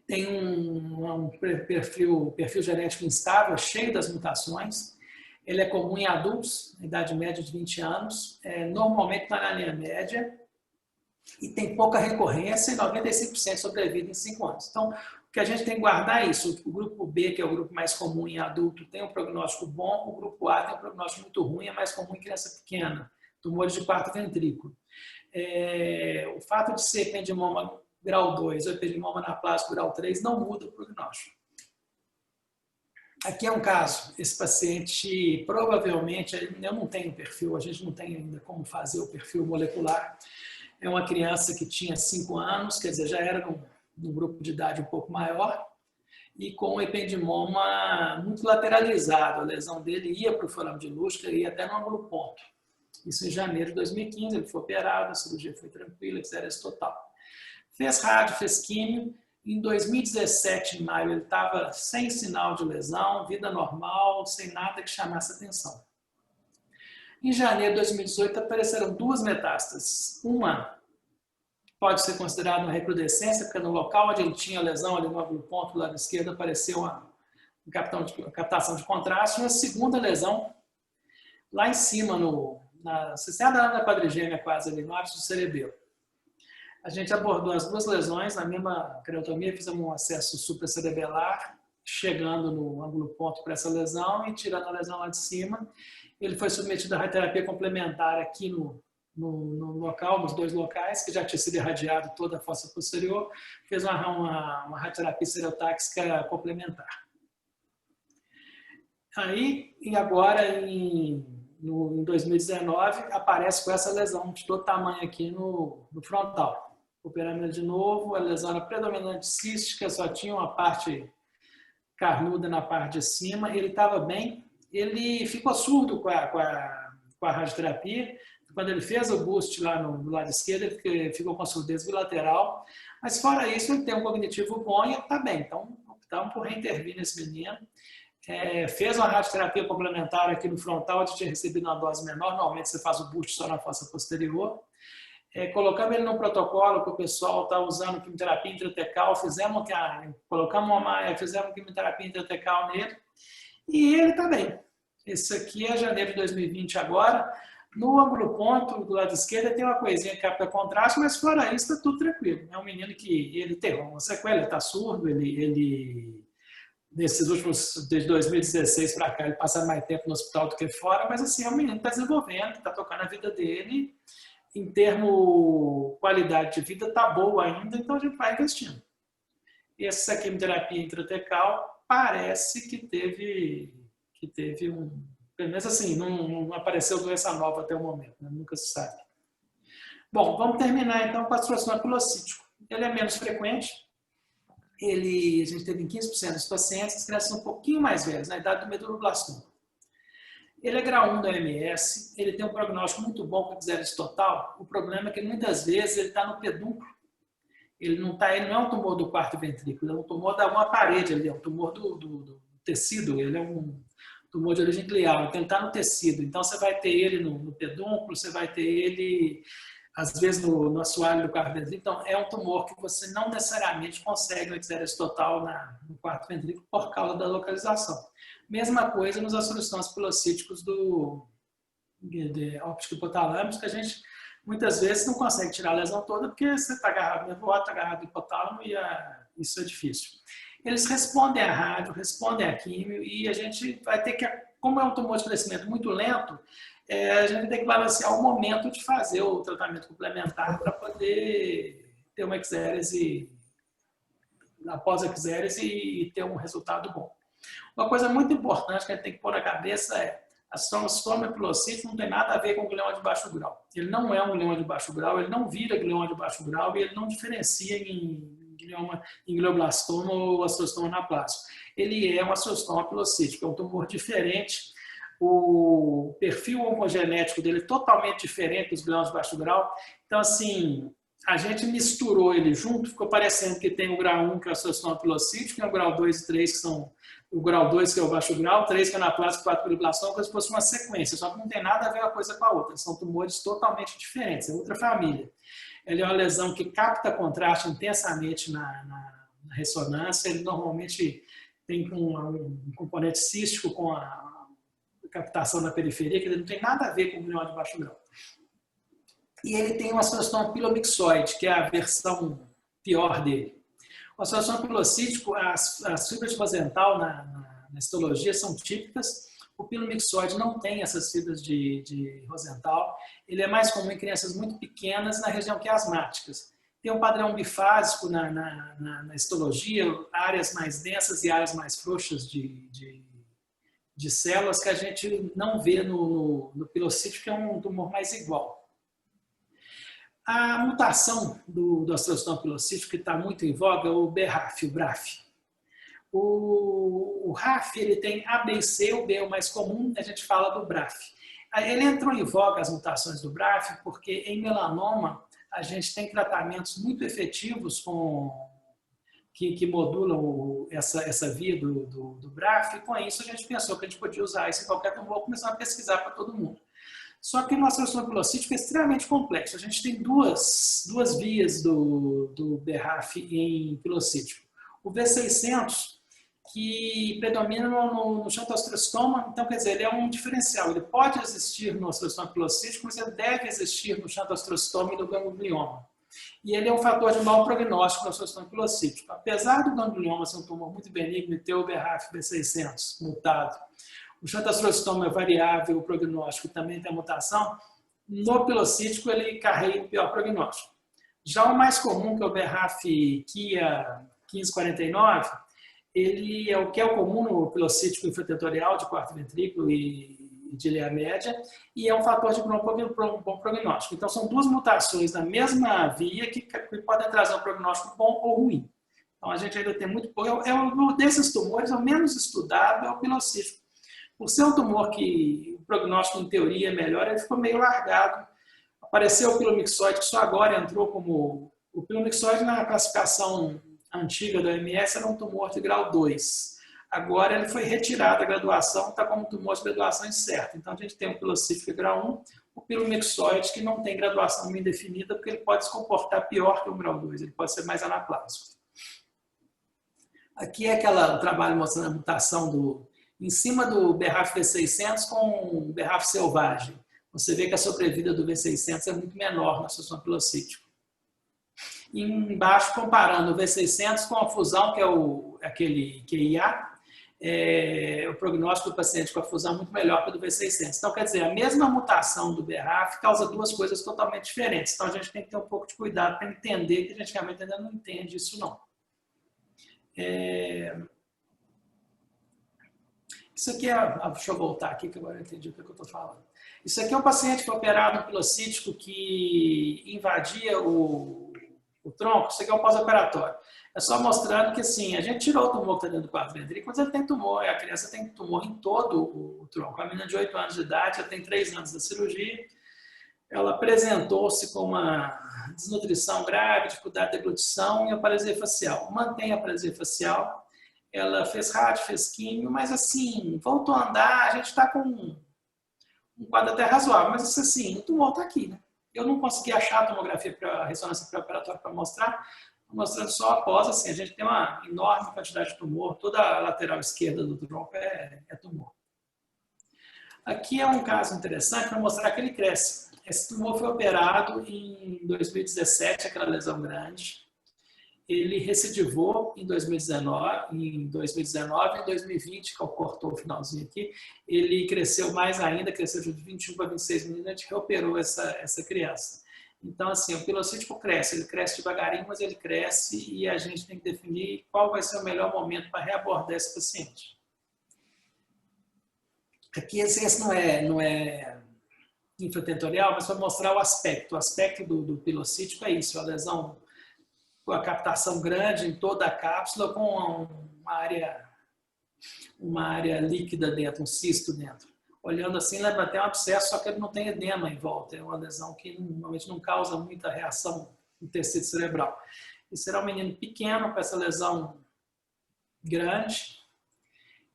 tem um perfil genético instável, cheio das mutações. Ele é comum em adultos, idade média de 20 anos, normalmente está na linha média, e tem pouca recorrência e 95% de sobrevida em 5 anos. Então, o que a gente tem que guardar é isso. O grupo B, que é o grupo mais comum em adulto, tem um prognóstico bom. O grupo A tem um prognóstico muito ruim, é mais comum em criança pequena. Tumores de quarto ventrículo. O fato de ser ependimoma grau 2 ou ependimoma anaplásico grau 3 não muda o prognóstico. Aqui é um caso. Esse paciente, provavelmente, eu não tenho perfil, a gente não tem ainda como fazer o perfil molecular. É uma criança que tinha 5 anos, quer dizer, já era num grupo de idade um pouco maior, e com um ependimoma muito lateralizado. A lesão dele ia para o forame de Luschka, ia até no ângulo ponto. Isso em janeiro de 2015, ele foi operado, a cirurgia foi tranquila, XRS total. Fez rádio, fez químio. Em 2017, em maio, ele estava sem sinal de lesão, vida normal, sem nada que chamasse atenção. Em janeiro de 2018, apareceram 2 metástases. Uma pode ser considerada uma recrudescência, porque no local onde ele tinha a lesão, ali no ângulo ponto do lado esquerdo, apareceu uma captação de contraste. E a segunda lesão, lá em cima, na quadrigêmea quase ali, no ápice do cerebelo. A gente abordou as 2 lesões, na mesma creotomia, fizemos um acesso supracerebelar, chegando no ângulo ponto para essa lesão e tirando a lesão lá de cima. Ele foi submetido à radioterapia complementar aqui no local, nos 2 locais, que já tinha sido irradiado toda a fossa posterior, fez uma radioterapia estereotáxica complementar. Aí, e agora, em 2019, aparece com essa lesão de todo tamanho aqui no frontal. Operamos ele de novo, a lesão era predominante cística, só tinha uma parte carnuda na parte de cima, ele estava bem, ele ficou surdo com a radioterapia. Quando ele fez o boost lá no lado esquerdo, ele ficou com surdez bilateral, mas fora isso ele tem um cognitivo bom e ele está bem, então optamos por reintervir nesse menino. Fez uma radioterapia complementar aqui no frontal, onde tinha recebido uma dose menor, normalmente você faz o boost só na fossa posterior. Colocamos ele no protocolo que o pessoal está usando quimioterapia intratecal, fizemos quimioterapia intratecal nele e ele está bem. Esse aqui é janeiro de 2020 agora. No ângulo ponto do lado esquerdo tem uma coisinha que capta contraste, mas fora isso está tudo tranquilo. É um menino que ele tem uma sequela, ele está surdo, ele nesses últimos, desde 2016 para cá, ele passa mais tempo no hospital do que fora, mas assim, é um menino que está desenvolvendo, está tocando a vida dele. Em termos qualidade de vida, está boa ainda, então a gente vai investindo. Essa quimioterapia intratecal parece que teve pelo menos assim, não apareceu doença nova até o momento, né? Nunca se sabe. Bom, vamos terminar então com o astrocínio pilocítico. Ele é menos frequente, a gente teve em 15% dos pacientes, as crianças são um pouquinho mais velhas, na idade do meduloblastoma. Ele é grau 1 da OMS, ele tem um prognóstico muito bom com XRS total. O problema é que muitas vezes ele está no pedúnculo. Ele não é um tumor do quarto ventrículo, é um tumor da uma parede ali, é um tumor do tecido, ele é um tumor de origem glial, então ele está no tecido. Então você vai ter ele no pedúnculo, você vai ter ele, às vezes, no assoalho do quarto ventrículo. Então é um tumor que você não necessariamente consegue uma exérese total no quarto ventrículo por causa da localização. Mesma coisa nos astrostomas pilocíticos de óptico hipotalâmico, que a gente muitas vezes não consegue tirar a lesão toda porque você está agarrado no nervo óptico, está agarrado no hipotálamo e isso é difícil. Eles respondem à rádio, respondem à químio e a gente vai ter que, como é um tumor de crescimento muito lento, a gente vai ter que balancear o momento de fazer o tratamento complementar para poder ter uma exérese, após a exérese, e ter um resultado bom. Uma coisa muito importante que a gente tem que pôr na cabeça é astrostoma pilocítico não tem nada a ver com glioma de baixo grau. Ele não é um glioma de baixo grau, ele não vira glioma de baixo grau e ele não diferencia em glioblastoma ou astrostoma anaplásico. Ele é um astrostoma pilocítico, é um tumor diferente. O perfil oncogenético dele é totalmente diferente dos gliomas de baixo grau. Então, assim, a gente misturou ele junto, ficou parecendo que tem o grau 1, que é o astrostoma pilocítico, e o grau 2 e 3, que são o grau 2, que é o baixo grau, 3, que é anaplásico, 4, glioblastoma, como se fosse uma sequência, só que não tem nada a ver uma coisa com a outra. São tumores totalmente diferentes, é outra família. Ele é uma lesão que capta contraste intensamente na ressonância, ele normalmente tem um componente cístico com a captação na periferia, que ele não tem nada a ver com o glioma de baixo grau. E ele tem um astrostoma pilomixoide, que é a versão pior dele. O astrostoma pilocítico, as fibras de Rosenthal na histologia são típicas. O pilomixoide não tem essas fibras de Rosenthal. Ele é mais comum em crianças muito pequenas na região quiasmáticas. Tem um padrão bifásico na histologia, áreas mais densas e áreas mais frouxas de células que a gente não vê no pilocítico, que é um tumor mais igual. A mutação do astrostoma pilocítico que está muito em voga é o BRAF, o BRAF. O RAF ele tem A, B e C, o B é o mais comum, a gente fala do BRAF. Ele entrou em voga as mutações do BRAF porque em melanoma a gente tem tratamentos muito efetivos que modulam essa via do BRAF, e com isso a gente pensou que a gente podia usar isso em qualquer tumor, começou a pesquisar para todo mundo. Só que o astrostoma pilocítico é extremamente complexo. A gente tem duas vias do BRAF em pilocítico. O V600, que predomina no xantoastrostoma, então quer dizer, ele é um diferencial. Ele pode existir no astrostoma pilocítico, mas ele deve existir no xantoastrostoma e no ganglioma. E ele é um fator de mau prognóstico no astrostoma pilocítico. Apesar do ganglioma ser um tumor muito benigno e ter o BRAF V600 mutado, o xantoastrostoma é variável, o prognóstico também tem mutação, no pilocítico ele carrega o pior prognóstico. Já o mais comum, que é o BRAF KIA 1549, ele é o que é o comum no pilocítico intratentorial de quarto ventrículo e de ileia média, e é um fator de bom prognóstico. Então são duas mutações na mesma via que podem trazer um prognóstico bom ou ruim. Então a gente ainda tem muito pouco. Desses tumores, o menos estudado é o pilocítico. Por ser um tumor que o prognóstico, em teoria, é melhor, ele ficou meio largado. Apareceu o pilomixoide, que só agora entrou como... O pilomixoide, na classificação antiga da OMS, era um tumor de grau 2. Agora ele foi retirado da graduação, está como tumor de graduação incerta. Então a gente tem o pilocítico grau 1, o pilomixoide, que não tem graduação bem definida, porque ele pode se comportar pior que o grau 2, ele pode ser mais anaplásico. Aqui é o trabalho mostrando a mutação em cima do BRAF V600 com o BRAF selvagem. Você vê que a sobrevida do V600 é muito menor no astrostoma pilocítico. E embaixo, comparando o V600 com a fusão, que é aquele QIA, o prognóstico do paciente com a fusão é muito melhor que o do V600. Então, quer dizer, a mesma mutação do BRAF causa duas coisas totalmente diferentes. Então, a gente tem que ter um pouco de cuidado para entender, que a gente realmente ainda não entende isso, não. Isso aqui deixa eu voltar aqui, que agora eu entendi o que eu estou falando. Isso aqui é um paciente que foi operado no pilocítico que invadia o tronco. Isso aqui é um pós-operatório. É só mostrando que, assim, a gente tirou o tumor que está dentro do quarto ventrículo, mas ele tem tumor, a criança tem tumor em todo o tronco. A menina de 8 anos de idade já tem 3 anos da cirurgia. ela apresentou-se com uma desnutrição grave, dificuldade de deglutição e a paralisia facial. Mantém a paralisia facial, ela fez rádio, fez químio, mas assim, voltou a andar, a gente está com um quadro até razoável, mas assim, o tumor está aqui, né? Eu não consegui achar a tomografia para ressonância pré-operatória para mostrar, mostrando só após, assim, a gente tem uma enorme quantidade de tumor, toda a lateral esquerda do tronco é tumor. Aqui é um caso interessante para mostrar que ele cresce. Esse tumor foi operado em 2017, aquela lesão grande. Ele recidivou em 2019 e 2020, que eu cortou o finalzinho aqui, ele cresceu mais ainda, cresceu de 21 para 26 milímetros, a gente reoperou essa criança. Então, assim, o pilocítico cresce, ele cresce devagarinho, mas ele cresce e a gente tem que definir qual vai ser o melhor momento para reabordar esse paciente. Aqui esse não é infratentorial, mas para mostrar o aspecto. O aspecto do pilocítico é isso, a lesão com a captação grande em toda a cápsula, com uma área líquida dentro, um cisto dentro. Olhando assim, leva até um abscesso, só que ele não tem edema em volta. É uma lesão que normalmente não causa muita reação no tecido cerebral. E será um menino pequeno com essa lesão grande.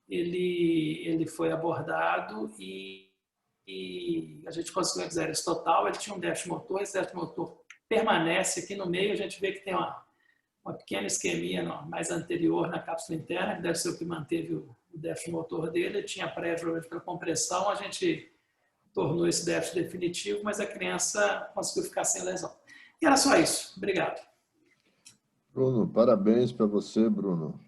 Ele foi abordado e a gente conseguiu exército total. Ele tinha um déficit motor, esse déficit motor permanece aqui no meio. A gente vê que tem uma pequena isquemia mais anterior na cápsula interna, que deve ser o que manteve o déficit motor dele. Ele tinha prévio pela compressão, a gente tornou esse déficit definitivo, mas a criança conseguiu ficar sem lesão. E era só isso. Obrigado. Bruno, parabéns para você, Bruno,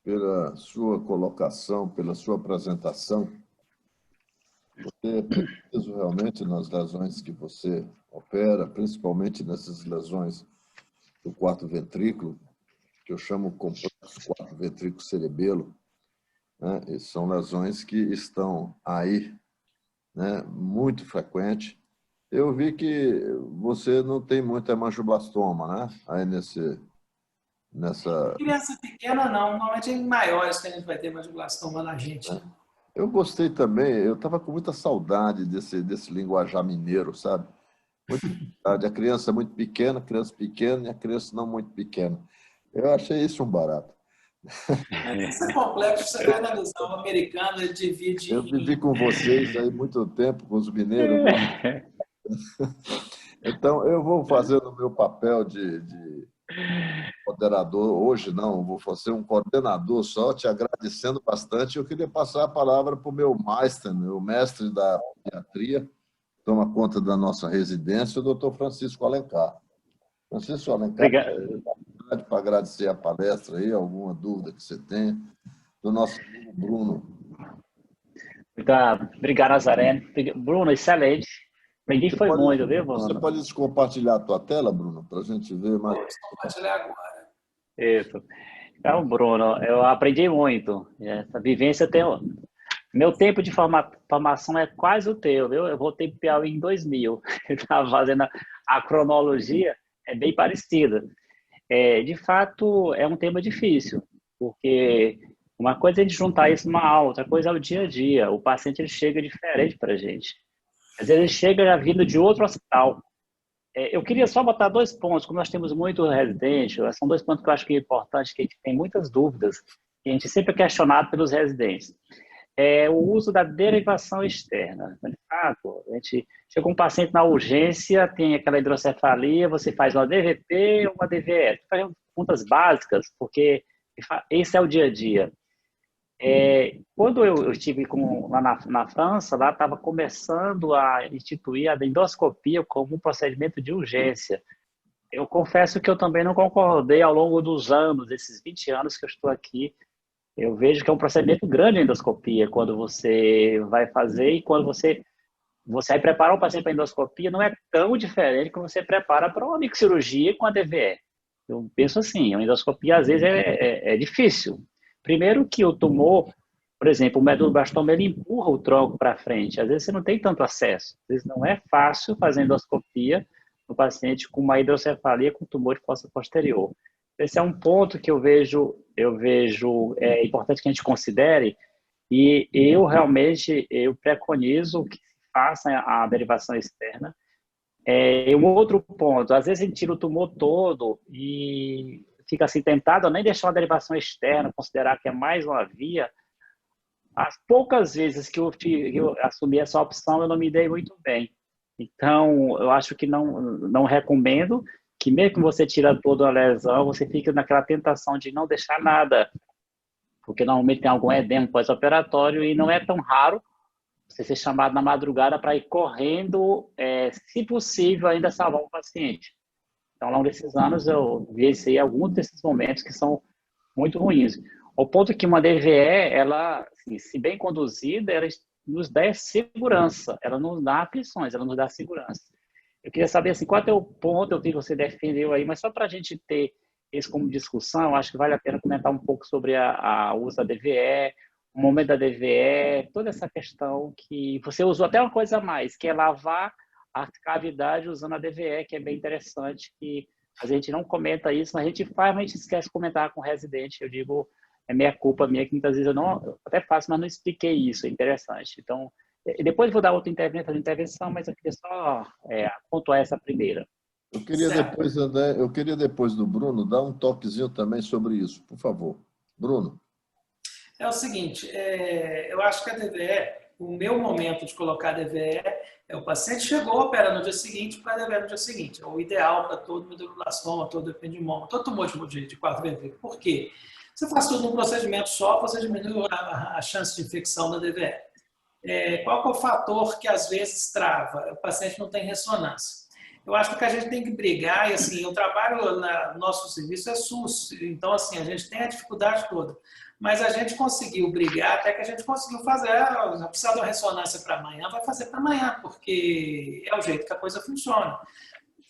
pela sua colocação, pela sua apresentação. Você é preciso realmente nas lesões que você opera, principalmente nessas lesões do quarto ventrículo, que eu chamo complexo quarto ventrículo cerebelo, né? E são lesões que estão aí, né? Muito frequente. Eu vi que você não tem muito hemangioblastoma, né? Aí nessa... Criança pequena não, normalmente é em maiores que a gente vai ter hemangioblastoma na gente, né? Eu gostei também, eu estava com muita saudade desse linguajar mineiro, sabe? Muita saudade. A criança muito pequena, criança pequena e a criança não muito pequena. Eu achei isso um barato. Isso é complexo, você vai analisar. O americano, ele divide Eu vivi com vocês aí muito tempo, com os mineiros. Então, eu vou fazer o meu papel de moderador. Hoje não, vou fazer um coordenador só, te agradecendo bastante. Eu queria passar a palavra para o meu Meister, o mestre da pediatria, toma conta da nossa residência, o doutor Francisco Alencar. Francisco Alencar, para agradecer a palestra aí, alguma dúvida que você tenha, do nosso amigo Bruno. Obrigado, Nazareno. Bruno, excelente. Aprendi foi muito, viu, Bruno? Você pode compartilhar a tua tela, Bruno, para a gente ver mais? Vou compartilhar agora. Isso. Então, Bruno, eu aprendi muito. Essa vivência tem... Meu tempo de formação é quase o teu, viu? Eu voltei para o Piauí em 2000. Eu estava fazendo a cronologia, é bem parecida. De fato, é um tema difícil, porque uma coisa é a gente juntar isso numa aula, outra coisa é o dia a dia. O paciente ele chega diferente para a gente. Às vezes ele chega já vindo de outro hospital. Eu queria só botar 2 pontos, como nós temos muito residente, são 2 pontos que eu acho que é importante, que a gente tem muitas dúvidas, e a gente sempre é questionado pelos residentes. O uso da derivação externa. De fato, a gente chega um paciente na urgência, tem aquela hidrocefalia, você faz uma DVT ou uma DVE. Faz perguntas básicas, porque esse é o dia a dia. Quando eu estive lá na França, lá estava começando a instituir a endoscopia como um procedimento de urgência. Eu confesso que eu também não concordei ao longo dos anos, esses 20 anos que eu estou aqui. Eu vejo que é um procedimento grande a endoscopia, quando você vai fazer e quando você vai preparar o paciente para a endoscopia, não é tão diferente como você prepara para uma microcirurgia com a DVE. Eu penso assim, a endoscopia às vezes é difícil. Primeiro que o tumor, por exemplo, o medulloblastoma, ele empurra o tronco para frente. Às vezes você não tem tanto acesso. Às vezes não é fácil fazer endoscopia no paciente com uma hidrocefalia com tumor de fossa posterior. Esse é um ponto que eu vejo importante que a gente considere, e eu realmente preconizo que se faça a derivação externa. E um outro ponto, às vezes a gente tira o tumor todo e fica assim tentado a nem deixar uma derivação externa, considerar que é mais uma via. As poucas vezes que eu assumi essa opção, eu não me dei muito bem. Então, eu acho que não recomendo que mesmo que você tira toda a lesão, você fique naquela tentação de não deixar nada, porque normalmente tem algum edema pós-operatório e não é tão raro você ser chamado na madrugada para ir correndo, se possível, ainda salvar o paciente. Então, ao longo desses anos, eu vi alguns desses momentos que são muito ruins. Ao ponto que uma DVE, ela, assim, se bem conduzida, ela nos dá segurança, ela não dá aflições, ela nos dá segurança. Eu queria saber assim, qual é o ponto, eu vi que você defendeu aí, mas só para a gente ter isso como discussão, acho que vale a pena comentar um pouco sobre a uso da DVE, o momento da DVE, toda essa questão que você usou até uma coisa a mais, que é lavar a cavidade usando a DVE, que é bem interessante, que a gente não comenta isso, mas a gente faz, mas a gente esquece de comentar com o residente. Eu digo, é minha culpa minha, que muitas vezes eu até faço, mas não expliquei isso, é interessante. Então, depois vou dar outra intervenção, mas eu queria só pontuar essa primeira. Eu queria depois do Bruno dar um toquezinho também sobre isso, por favor. Bruno. É o seguinte, eu acho que a DVE, o meu momento de colocar a DVE o paciente chegou, opera no dia seguinte, para a DVE no dia seguinte. É o ideal para todo meduloblastoma, todo ependimoma, todo tumor de quarto ventrículo. Por quê? Você faz tudo num procedimento só, você diminui a chance de infecção da DVE. Qual que é o fator que às vezes trava? O paciente não tem ressonância. Eu acho que o que a gente tem que brigar, e assim, o trabalho no nosso serviço é SUS, então assim, a gente tem a dificuldade toda. Mas a gente conseguiu brigar até que a gente conseguiu fazer, precisa de uma ressonância para amanhã, vai fazer para amanhã, porque é o jeito que a coisa funciona.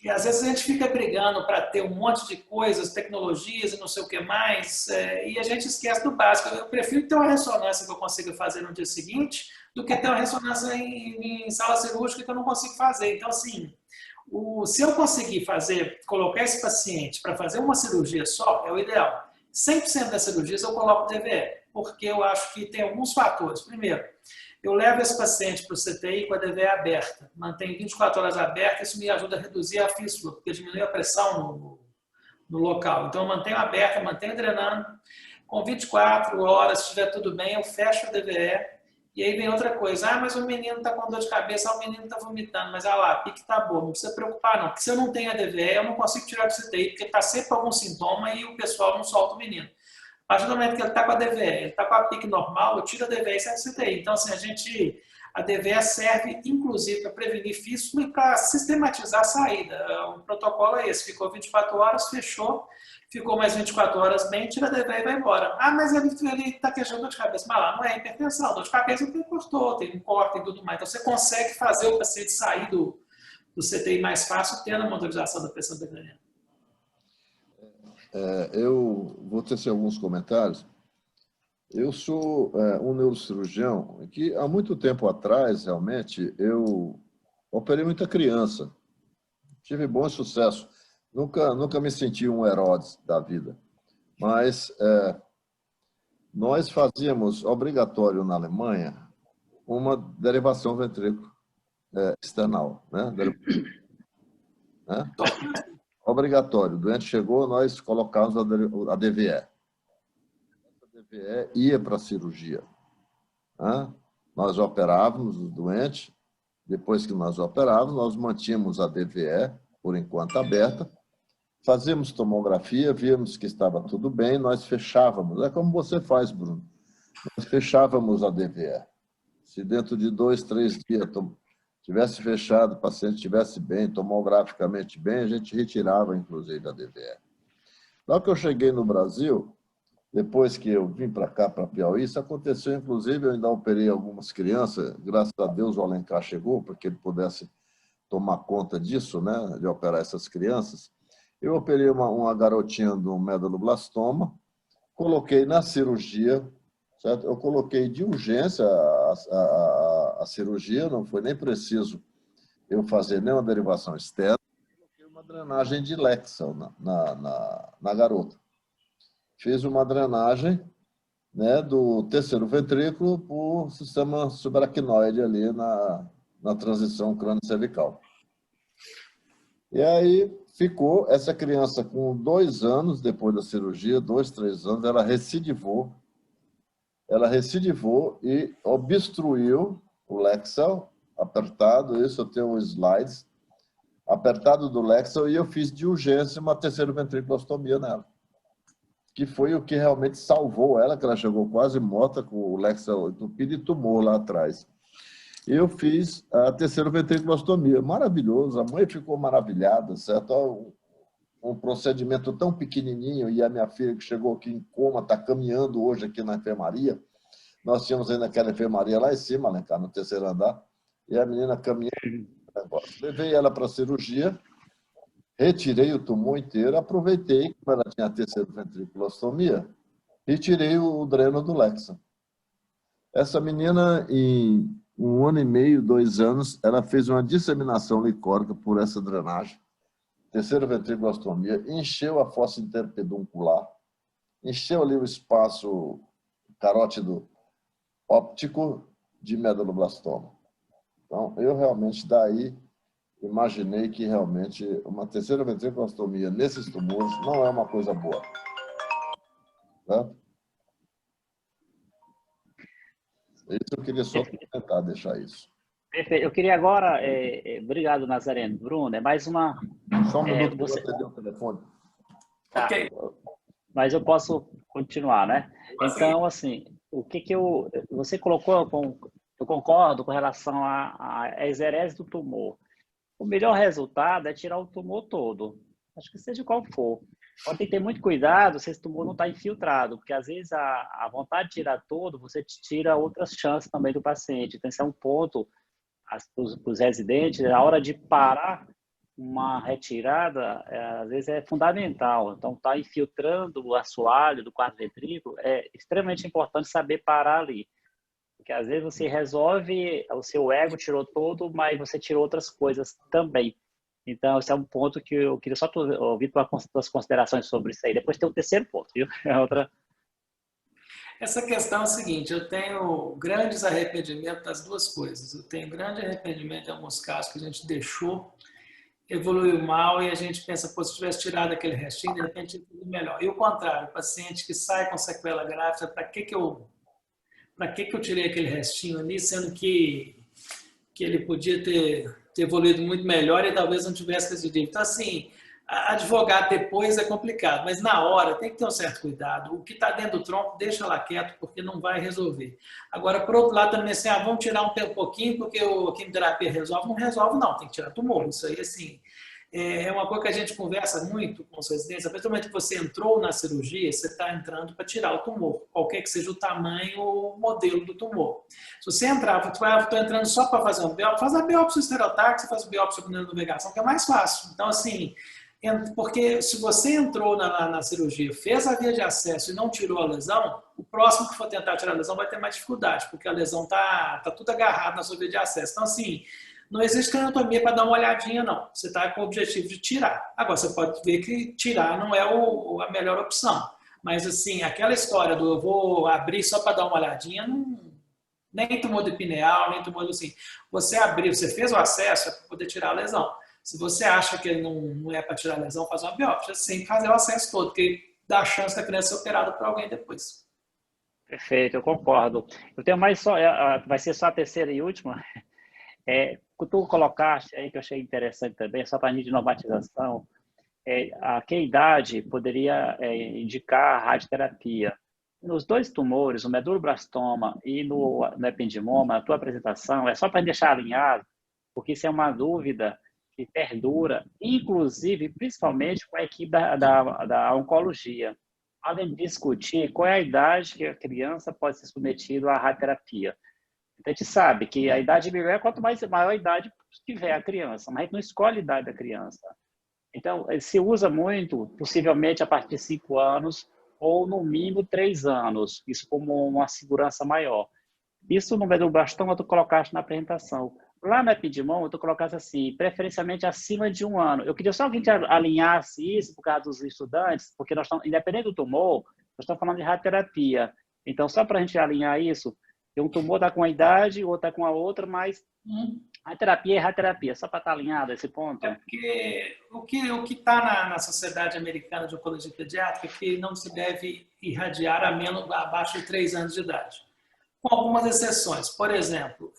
E às vezes a gente fica brigando para ter um monte de coisas, tecnologias e não sei o que mais, e a gente esquece do básico. Eu prefiro ter uma ressonância que eu consiga fazer no dia seguinte do que ter uma ressonância em sala cirúrgica que eu não consigo fazer. Então, assim, se eu conseguir colocar esse paciente para fazer uma cirurgia só, é o ideal. 100% das cirurgias eu coloco DVE, porque eu acho que tem alguns fatores. Primeiro, eu levo esse paciente para o CTI com a DVE aberta, mantenho 24 horas aberta, isso me ajuda a reduzir a fístula, porque diminui a pressão no local. Então, eu mantenho aberta, mantenho drenando, com 24 horas, se estiver tudo bem, eu fecho a DVE, e aí vem outra coisa, mas o menino está com dor de cabeça, o menino está vomitando, mas lá, a pique está boa, não precisa preocupar não, porque se eu não tenho a DVE, eu não consigo tirar do CTI, porque está sempre algum sintoma e o pessoal não solta o menino. A partir do momento que ele está com a DVE, ele está com a pique normal, eu tiro a DVE e sai do CTI. Então, assim, a DVE serve, inclusive, para prevenir fístula e para sistematizar a saída. O protocolo é esse, ficou 24 horas, fechou, ficou mais 24 horas bem, tira a DVE e vai embora. Mas ele está queixando dor de cabeça. Mas lá não é hipertensão, dor de cabeça tem cortou, tem um corte e tudo mais. Então, você consegue fazer o paciente sair do CTI mais fácil, tendo a monitorização da pressão peritoneal. Eu vou tecer alguns comentários. Eu sou um neurocirurgião que, há muito tempo atrás, realmente, eu operei muita criança. Tive bom sucesso. Nunca me senti um Herodes da vida. Mas nós fazíamos, obrigatório na Alemanha, uma derivação ventrículo external. Né? Obrigatório. O doente chegou, nós colocávamos a DVE. Essa DVE ia para a cirurgia. Nós operávamos o doente. Depois que nós operávamos, nós mantínhamos a DVE, por enquanto, aberta. Fazíamos tomografia, víamos que estava tudo bem, nós fechávamos. É como você faz, Bruno. Nós fechávamos a DVE. Se dentro de 2, 3 dias tivesse fechado, o paciente estivesse bem, tomograficamente bem, a gente retirava, inclusive, a DVE. Logo que eu cheguei no Brasil, depois que eu vim para cá, para Piauí, isso aconteceu, inclusive, eu ainda operei algumas crianças, graças a Deus o Alencar chegou, para que ele pudesse tomar conta disso, né, de operar essas crianças. Eu operei uma garotinha do meduloblastoma, coloquei na cirurgia, certo? Eu coloquei de urgência a cirurgia, não foi nem preciso eu fazer nenhuma derivação externa, coloquei uma drenagem de Lexel na garota. Fiz uma drenagem, né, do terceiro ventrículo para o sistema subaracnoide ali na transição crânio-cervical. E aí ficou essa criança com 2 anos depois da cirurgia, 2, 3 anos, ela recidivou e obstruiu o Lexel, apertado, isso eu tenho os slides, apertado do Lexel, e eu fiz de urgência uma terceira ventriculostomia nela, que foi o que realmente salvou ela, que ela chegou quase morta com o Lexel entupido e tumor lá atrás. Eu fiz a terceira ventriculostomia, maravilhoso, a mãe ficou maravilhada, certo? Um procedimento tão pequenininho, e a minha filha que chegou aqui em coma, está caminhando hoje aqui na enfermaria. Nós tínhamos ainda aquela enfermaria lá em cima, né, cara, no terceiro andar, e a menina caminhando. Levei ela para a cirurgia, retirei o tumor inteiro, aproveitei, como ela tinha a terceira ventriculostomia, e tirei o dreno do Lexa. Essa menina, em 1 ano e meio, 2 anos, ela fez uma disseminação licórica por essa drenagem, terceira ventriculostomia, encheu a fossa interpeduncular, encheu ali o espaço carótido óptico de medaloblastoma. Então, eu realmente daí imaginei que realmente uma terceira ventriculostomia nesses tumores não é uma coisa boa. Tá? Isso eu queria só tentar deixar isso. Perfeito. Eu queria agora... obrigado, Nazareno. Bruno, é mais uma... Só um minuto, você atendeu o telefone. Tá. Ok. Mas eu posso continuar, né? Então, assim, você colocou, eu concordo com relação à exerese do tumor. O melhor resultado é tirar o tumor todo, acho que seja qual for. Então, tem que ter muito cuidado se esse tumor não está infiltrado, porque às vezes a vontade de tirar todo, você tira outras chances também do paciente. Então, esse é um ponto para os residentes, a hora de parar uma retirada, às vezes é fundamental. Então, está infiltrando o assoalho do quarto ventrículo, é extremamente importante saber parar ali. Porque às vezes você resolve, o seu ego tirou todo, mas você tirou outras coisas também. Então, esse é um ponto que eu queria só ouvir tuas considerações sobre isso aí. Depois tem o terceiro ponto, viu? Essa questão é a seguinte, eu tenho grandes arrependimentos das duas coisas. Eu tenho grande arrependimento em alguns casos que a gente deixou, evoluiu mal e a gente pensa, pô, se tivesse tirado aquele restinho, de repente ia tudo melhor. E o contrário, o paciente que sai com sequela grave, para que eu tirei aquele restinho ali, sendo que ele podia ter evoluído muito melhor e talvez não tivesse residido. Então, assim, advogar depois é complicado, mas na hora tem que ter um certo cuidado. O que está dentro do tronco, deixa lá quieto, porque não vai resolver. Agora, por outro lado, também assim, vamos tirar um pouquinho, porque a quimioterapia resolve. Não resolve, não, tem que tirar tumor. Isso aí, assim, é uma coisa que a gente conversa muito com os residentes. A partir do momento que você entrou na cirurgia, você está entrando para tirar o tumor, qualquer que seja o tamanho ou o modelo do tumor. Se você entrar, estou entrando só para fazer uma biópsia, faz a biópsia estereotáxica, faz a biópsia com navegação, que é mais fácil. Então, assim, porque se você entrou na cirurgia, fez a via de acesso e não tirou a lesão, o próximo que for tentar tirar a lesão vai ter mais dificuldade, porque a lesão está tudo agarrado na sua via de acesso. Então, assim, não existe craniotomia para dar uma olhadinha, não. Você está com o objetivo de tirar. Agora, você pode ver que tirar não é a melhor opção. Mas, assim, aquela história do eu vou abrir só para dar uma olhadinha, nem tumor de pineal, nem tumor assim. Você abriu, você fez o acesso, é para poder tirar a lesão. Se você acha que não é para tirar a lesão, faz uma biópsia sem fazer o acesso todo, porque dá a chance da criança ser operada por alguém depois. Perfeito, eu concordo. Eu tenho mais só, vai ser só a terceira e última. Tu colocaste aí, que eu achei interessante também, só para a gente de normatização, a que idade poderia indicar a radioterapia. Nos 2 tumores, o medulloblastoma e no ependimoma, a tua apresentação é só para deixar alinhado, porque isso é uma dúvida que perdura, inclusive, principalmente com a equipe da oncologia. Podem discutir qual é a idade que a criança pode ser submetida à radioterapia. Então, a gente sabe que a idade melhor é quanto maior a idade tiver a criança, mas a gente não escolhe a idade da criança. Então, se usa muito, possivelmente a partir de 5 anos, ou no mínimo 3 anos, isso como uma segurança maior. Isso no medulloblastoma tu colocaste na apresentação. Lá no epidimoma, tu colocaste assim, preferencialmente acima de 1 ano. Eu queria só que a gente alinhasse isso por causa dos estudantes, porque nós estamos, independente do tumor, nós estamos falando de radioterapia. Então, só para a gente alinhar isso, um tumor está com uma idade, o outro está com a outra, mas Radioterapia é radioterapia, só para estar alinhado esse ponto. É porque o que está na Sociedade Americana de Oncologia Pediátrica é que não se deve irradiar abaixo de 3 anos de idade. Com algumas exceções. Por exemplo,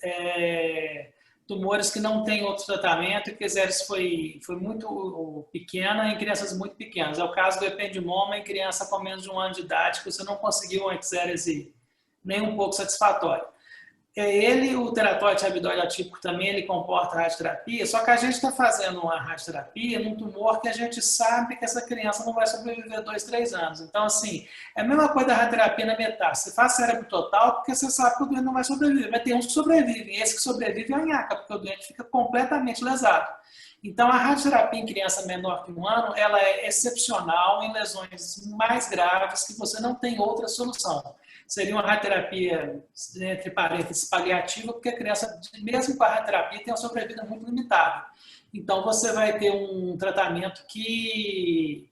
tumores que não têm outro tratamento e que a exércise foi muito pequena em crianças muito pequenas. É o caso do ependimoma em criança com menos de 1 ano de idade, que você não conseguiu uma exérese nem um pouco satisfatória. O teratóide rabidoide atípico também, ele comporta radioterapia, só que a gente está fazendo uma radioterapia num tumor que a gente sabe que essa criança não vai sobreviver 2, 3 anos. Então, assim, é a mesma coisa da radioterapia na metástase. Você faz cérebro total porque você sabe que o doente não vai sobreviver. Mas tem uns que sobrevivem. Esse que sobrevive é a nhaca, porque o doente fica completamente lesado. Então, a radioterapia em criança menor que 1 ano, ela é excepcional em lesões mais graves que você não tem outra solução. Seria uma radioterapia, entre parênteses, paliativa, porque a criança, mesmo com a radioterapia, tem uma sobrevida muito limitada. Então, você vai ter um tratamento que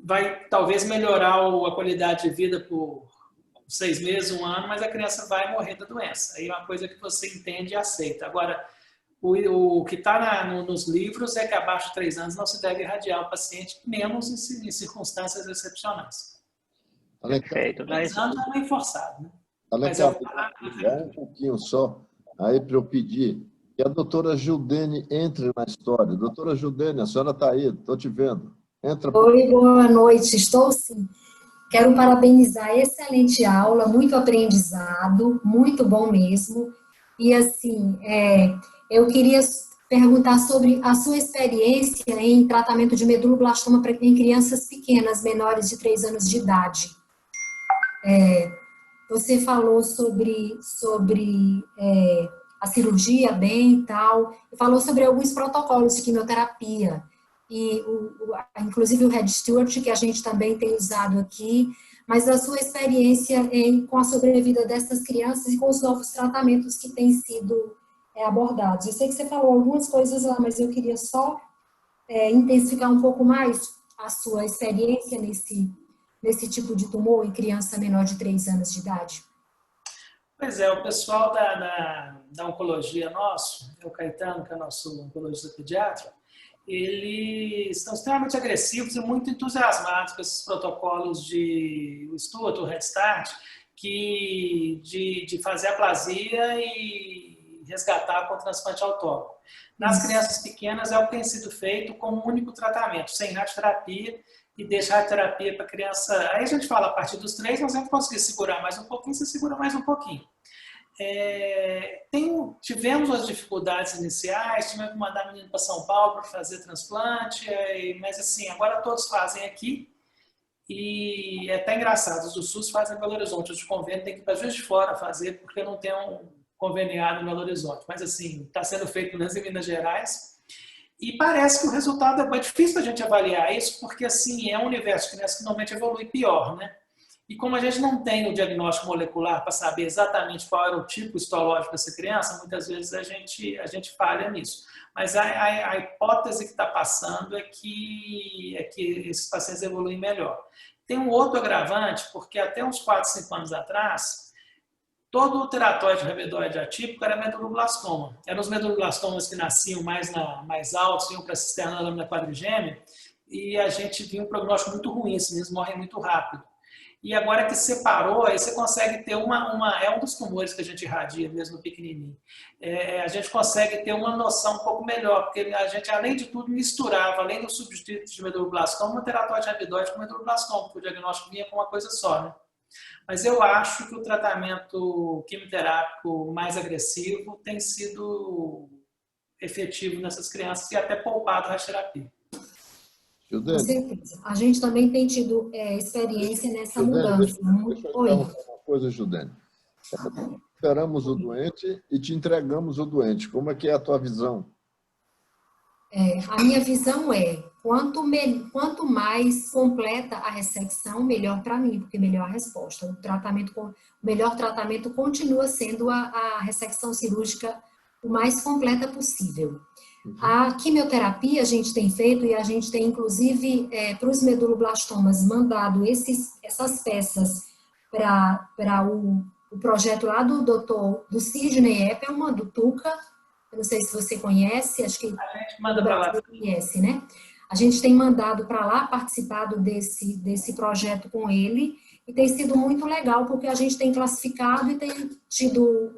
vai, talvez, melhorar a qualidade de vida por 6 meses, 1 ano, mas a criança vai morrer da doença. Aí é uma coisa que você entende e aceita. Agora, o que está nos livros é que abaixo de 3 anos não se deve irradiar o paciente, menos em circunstâncias excepcionais. Perfeito. 3 anos é meio forçado, né? Mas um pouquinho só, aí para eu pedir que a doutora Gildene entre na história. Doutora Gildene, a senhora está aí, estou te vendo. Entra. Oi, boa noite, estou sim. Quero parabenizar, excelente aula, muito aprendizado, muito bom mesmo. E assim, eu queria perguntar sobre a sua experiência em tratamento de meduloblastoma em crianças pequenas, menores de 3 anos de idade. Você falou sobre a cirurgia bem e tal, e falou sobre alguns protocolos de quimioterapia, e inclusive o Red Stewart, que a gente também tem usado aqui, mas a sua experiência com a sobrevida dessas crianças e com os novos tratamentos que têm sido abordados. Eu sei que você falou algumas coisas lá, mas eu queria só intensificar um pouco mais a sua experiência nesse tipo de tumor em criança menor de 3 anos de idade. Pois é, o pessoal da oncologia nosso, o Caetano, que é nosso oncologista pediatra, eles estão extremamente agressivos e muito entusiasmados com esses protocolos de Stuart, o Red Start, de fazer aplasia e resgatar com transplante autólogo. Nas crianças pequenas é o que tem sido feito como único tratamento, sem radioterapia, e deixa a radioterapia para a criança. Aí a gente fala, a partir dos 3, nós vamos conseguir segurar mais um pouquinho, você segura mais um pouquinho. Tivemos as dificuldades iniciais, tivemos que mandar menino para São Paulo para fazer transplante, mas assim, agora todos fazem aqui, e é até engraçado, os do SUS fazem em Belo Horizonte, os de convênio tem que ir para Juiz de Fora fazer, porque não tem um conveniado em Belo Horizonte, mas assim, está sendo feito em Minas Gerais, e parece que o resultado é difícil a gente avaliar isso, porque assim, é um universo de criança que normalmente evolui pior, né? E como a gente não tem o diagnóstico molecular para saber exatamente qual era o tipo histológico dessa criança, muitas vezes a gente falha nisso. Mas a hipótese que está passando é que esses pacientes evoluem melhor. Tem um outro agravante, porque até uns 4, 5 anos atrás, todo o teratóide rabidoide atípico era meduloblastoma. Eram os meduloblastomas que nasciam mais altos, iam para a cisterna da lâmina quadrigêmea, e a gente viu um prognóstico muito ruim, eles morrem muito rápido. E agora que separou, aí você consegue ter é um dos tumores que a gente irradia, mesmo pequenininho. A gente consegue ter uma noção um pouco melhor, porque a gente, além de tudo, misturava, além do substituto de meduloblastoma, o teratóide rabidoide com meduloblastoma, porque o diagnóstico vinha com uma coisa só, né? Mas eu acho que o tratamento quimioterápico mais agressivo tem sido efetivo nessas crianças e até poupado a radioterapia. Com certeza. A gente também tem tido experiência nessa mudança. Deixa eu uma coisa, Judene. Esperamos o doente e te entregamos o doente. Como é que é a tua visão? A minha visão quanto mais completa a ressecção, melhor para mim, porque melhor a resposta. O melhor tratamento continua sendo a ressecção cirúrgica o mais completa possível. A quimioterapia a gente tem feito, e a gente tem, inclusive, para os meduloblastomas, mandado essas peças para o projeto lá do Sidney Eppelman, do Tuca, eu não sei se você conhece, acho que A gente manda para lá. você conhece, né? A gente tem mandado para lá, participado desse projeto com ele, e tem sido muito legal, porque a gente tem classificado e tem tido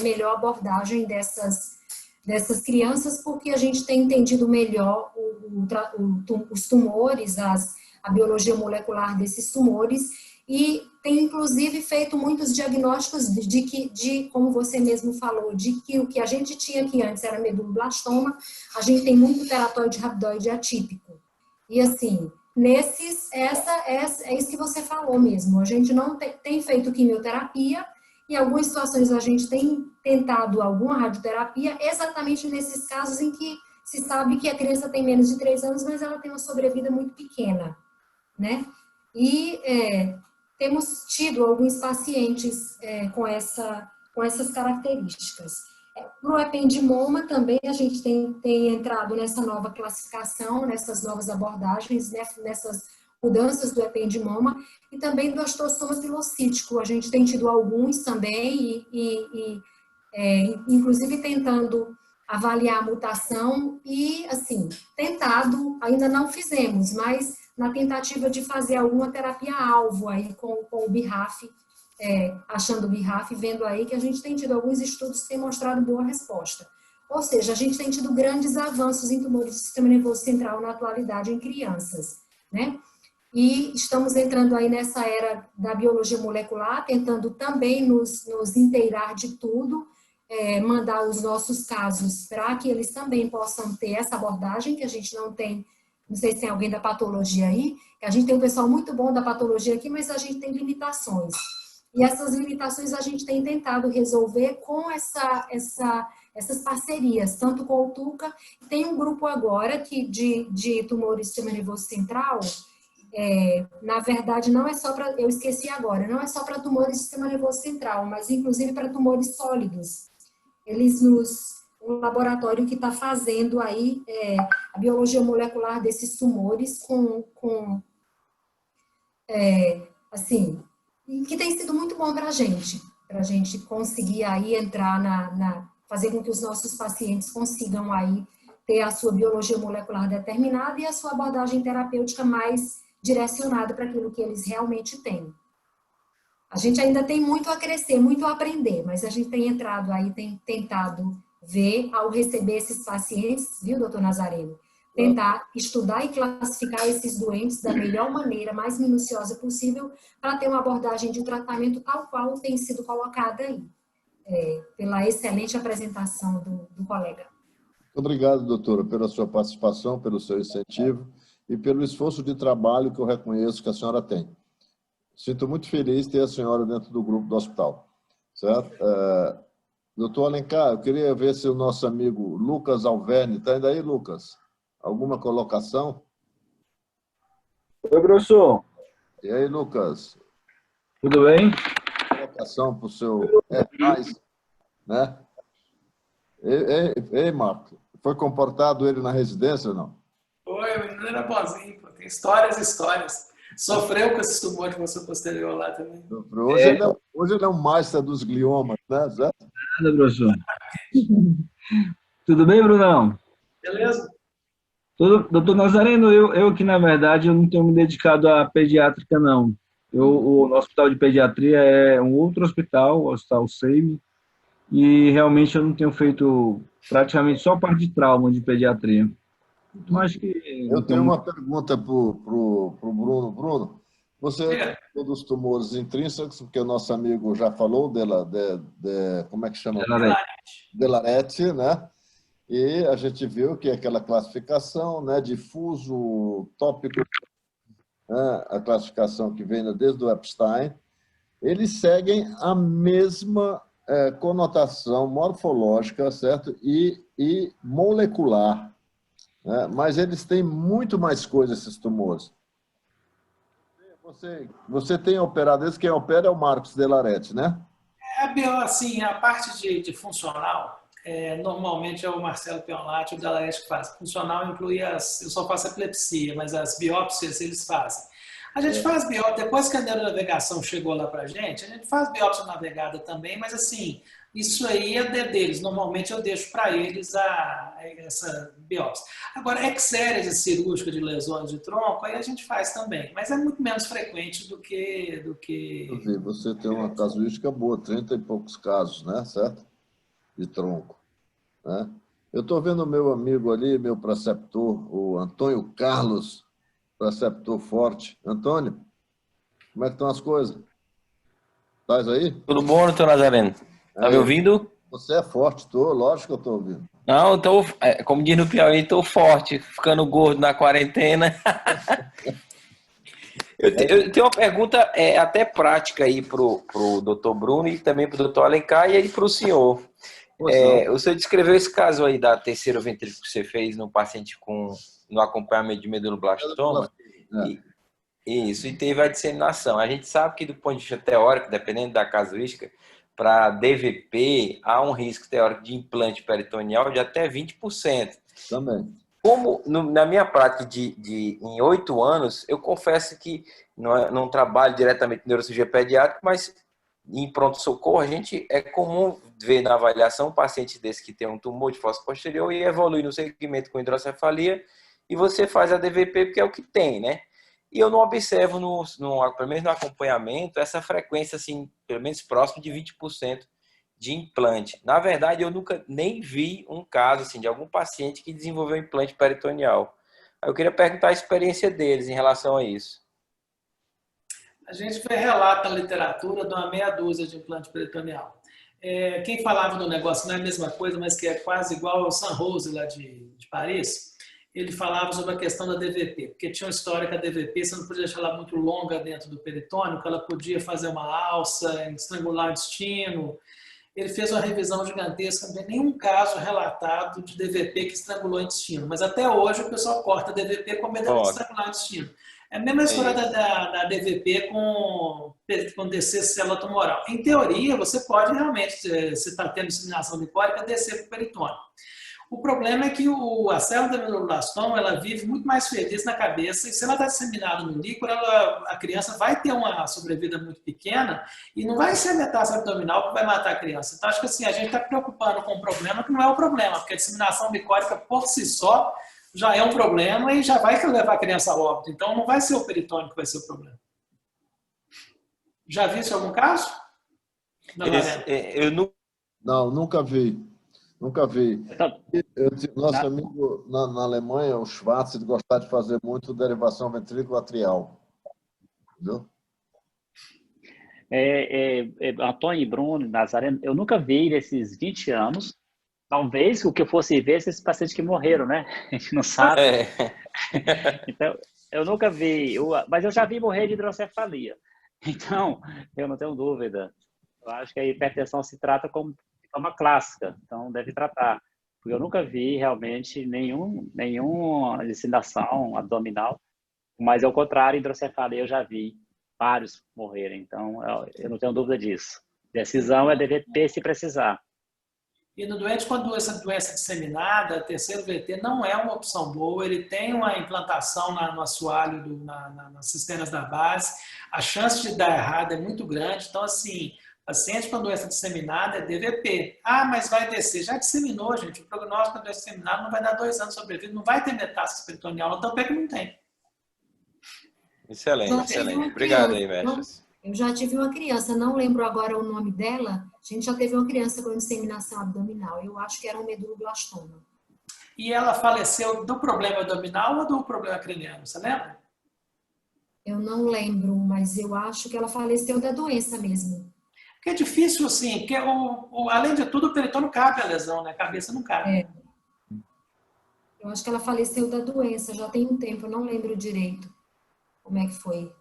melhor abordagem dessas crianças, porque a gente tem entendido melhor os tumores, a biologia molecular desses tumores, e tem inclusive feito muitos diagnósticos como você mesmo falou, de que o que a gente tinha aqui antes era meduloblastoma, a gente tem muito teratoide rabidoide atípico. E assim, é isso que você falou mesmo, a gente não tem feito quimioterapia, em algumas situações a gente tem tentado alguma radioterapia, exatamente nesses casos em que se sabe que a criança tem menos de 3 anos, mas ela tem uma sobrevida muito pequena, né? E temos tido alguns pacientes com essas características. Para o ependimoma também a gente tem entrado nessa nova classificação, nessas novas abordagens, nessas mudanças do ependimoma e também do osteossoma pilocítico. A gente tem tido alguns também inclusive tentando avaliar a mutação e, assim, tentado, ainda não fizemos, mas na tentativa de fazer alguma terapia-alvo aí com o BRAF, achando o BRAF, vendo aí que a gente tem tido alguns estudos que têm mostrado boa resposta. Ou seja, a gente tem tido grandes avanços em tumores do sistema nervoso central na atualidade em crianças, né? E estamos entrando aí nessa era da biologia molecular, tentando também nos inteirar de tudo, mandar os nossos casos para que eles também possam ter essa abordagem que a gente não tem. Não sei se tem alguém da patologia aí, que a gente tem um pessoal muito bom da patologia aqui, mas a gente tem limitações. E essas limitações a gente tem tentado resolver com essas parcerias, tanto com o Tuca, tem um grupo agora de tumores do sistema nervoso central, na verdade não é só para, eu esqueci agora, não é só para tumores do sistema nervoso central, mas inclusive para tumores sólidos. Um laboratório que está fazendo aí a biologia molecular desses tumores assim, que tem sido muito bom para a gente conseguir aí entrar fazer com que os nossos pacientes consigam aí ter a sua biologia molecular determinada e a sua abordagem terapêutica mais direcionada para aquilo que eles realmente têm. A gente ainda tem muito a crescer, muito a aprender, mas a gente tem entrado aí, tem tentado ver, ao receber esses pacientes, viu, doutor Nazareno? Tentar estudar e classificar esses doentes da melhor maneira, mais minuciosa possível, para ter uma abordagem de tratamento tal qual tem sido colocada aí, pela excelente apresentação do colega. Obrigado, doutora, pela sua participação, pelo seu incentivo e pelo esforço de trabalho que eu reconheço que a senhora tem. Sinto muito feliz de ter a senhora dentro do grupo do hospital, certo? Doutor Alencar, eu queria ver se o nosso amigo Lucas Alverne, está ainda aí, Lucas? Alguma colocação? Oi, professor. E aí, Lucas? Tudo bem? Colocação para o seu mais, né? Ei, Marco, foi comportado ele na residência ou não? Foi, o menino era bonzinho, pô. Tem histórias. Sofreu com esses tumores de fossa posterior lá também. Hoje ele é um master dos gliomas, né? Certo? Nada, professor. Tudo bem, Brunão? Beleza? Doutor Nazareno, eu que, na verdade, eu não tenho me dedicado à pediátrica, não. O hospital de pediatria é um outro hospital, o Hospital Seime, e realmente eu não tenho feito praticamente só parte de trauma de pediatria. Então, acho que... Eu tenho uma pergunta para o Bruno. Bruno, você falou dos tumores intrínsecos, porque o nosso amigo já falou como é que chama? Delarete, né? E a gente viu que aquela classificação, né, difuso, tópico, né, a classificação que vem desde o Epstein, eles seguem a mesma conotação morfológica, certo? E molecular, né? Mas eles têm muito mais coisas, esses tumores. Você tem operado esse, quem opera é o Marcos Delarete, né? Assim, a parte de funcional, normalmente é o Marcelo Pionlatti, o Delarete que faz. Funcional inclui eu só faço epilepsia, mas as biópsias eles fazem. A gente faz biópsia, depois que a neuronavegação chegou lá pra gente, a gente faz biópsia navegada também, mas assim, isso aí é deles. Normalmente eu deixo para eles essa biópsia. Agora, exérese cirúrgica de lesões de tronco, aí a gente faz também, mas é muito menos frequente do que Eu vi, você tem uma casuística boa, 30 e poucos casos, né? Certo? De tronco, né? Eu estou vendo o meu amigo ali, meu preceptor, o Antônio Carlos, preceptor forte. Antônio, como é que estão as coisas? Estás aí? Tudo bom, doutor Nazareno? Tá me ouvindo? Você é forte, lógico que eu estou ouvindo. Não, eu tô, como diz no Piauí, tô forte, ficando gordo na quarentena. Eu tenho uma pergunta até prática aí pro doutor Bruno e também pro doutor Alencar e aí pro senhor. O senhor descreveu esse caso aí da terceira ventrícula que você fez no paciente no acompanhamento de meduloblastoma. Isso, e teve a disseminação. A gente sabe que do ponto de vista teórico, dependendo da casuística, para DVP há um risco teórico de implante peritoneal de até 20%. Também. Como na minha prática em 8 anos, eu confesso que não trabalho diretamente em neurocirurgia pediátrica, mas em pronto-socorro é comum ver na avaliação um paciente desse que tem um tumor de fossa posterior e evolui no segmento com hidrocefalia e você faz a DVP porque é o que tem, né? E eu não observo, pelo menos no acompanhamento, essa frequência, assim, pelo menos próximo de 20% de implante. Na verdade, eu nunca nem vi um caso assim, de algum paciente que desenvolveu implante peritoneal. Eu queria perguntar a experiência deles em relação a isso. A gente vê relato na literatura de uma meia dúzia de implante peritoneal. Quem falava do negócio não é a mesma coisa, mas que é quase igual ao San Rose lá de Paris, ele falava sobre a questão da DVP, porque tinha uma história que a DVP, você não podia deixar ela muito longa dentro do peritônio, que ela podia fazer uma alça, estrangular o intestino. Ele fez uma revisão gigantesca, não tem nenhum caso relatado de DVP que estrangulou o intestino, mas até hoje o pessoal corta a DVP com medo de estrangular o intestino. É a mesma história da DVP com descer célula tumoral. Em teoria, você pode realmente, se está tendo disseminação lipórica, descer para o peritônio. O problema é que a célula da medulloblastoma, ela vive muito mais feliz na cabeça e se ela está disseminada no líquor, a criança vai ter uma sobrevida muito pequena e não vai ser a metástase abdominal que vai matar a criança. Então, acho que assim, a gente está preocupando com um problema que não é o problema, porque a disseminação licórica por si só já é um problema e já vai levar a criança a óbito. Então, não vai ser o peritônio que vai ser o problema. Já viu isso em algum caso? Não, nunca vi. Nunca vi. Nosso amigo na Alemanha, o Schwarz, ele gostava de fazer muito derivação ventrículo atrial. Entendeu? Antônio e Bruno, Nazareno, eu nunca vi nesses 20 anos. Talvez o que eu fosse ver esses pacientes que morreram, né? A gente não sabe. Então, eu nunca vi, mas eu já vi morrer de hidrocefalia. Então, eu não tenho dúvida. Eu acho que a hipertensão se trata como forma clássica, então deve tratar. Porque eu nunca vi realmente nenhuma disseminação abdominal, mas ao contrário, hidrocefalia eu já vi vários morrerem, então eu não tenho dúvida disso. Decisão é DVP se precisar. E no doente, quando essa doença é disseminada, terceiro VT não é uma opção boa, ele tem uma implantação no assoalho, nas cisternas da base, a chance de dar errado é muito grande, então assim, paciente com doença disseminada é DVP. Ah, mas vai descer. Já disseminou, gente. O prognóstico da doença disseminada não vai dar 2 anos de sobrevida, não vai ter metástase peritoneal, então é que não tem. Excelente, excelente. Obrigado aí, mestres. Eu já tive uma criança, não lembro agora o nome dela, a gente já teve uma criança com disseminação abdominal, eu acho que era um meduloblastoma. E ela faleceu do problema abdominal ou do problema craniano, você lembra? Eu não lembro, mas eu acho que ela faleceu da doença mesmo. Porque é difícil, assim, porque além de tudo o peritônio cabe a lesão, né? A cabeça não cabe. Eu acho que ela faleceu da doença, já tem um tempo, eu não lembro direito como é que foi.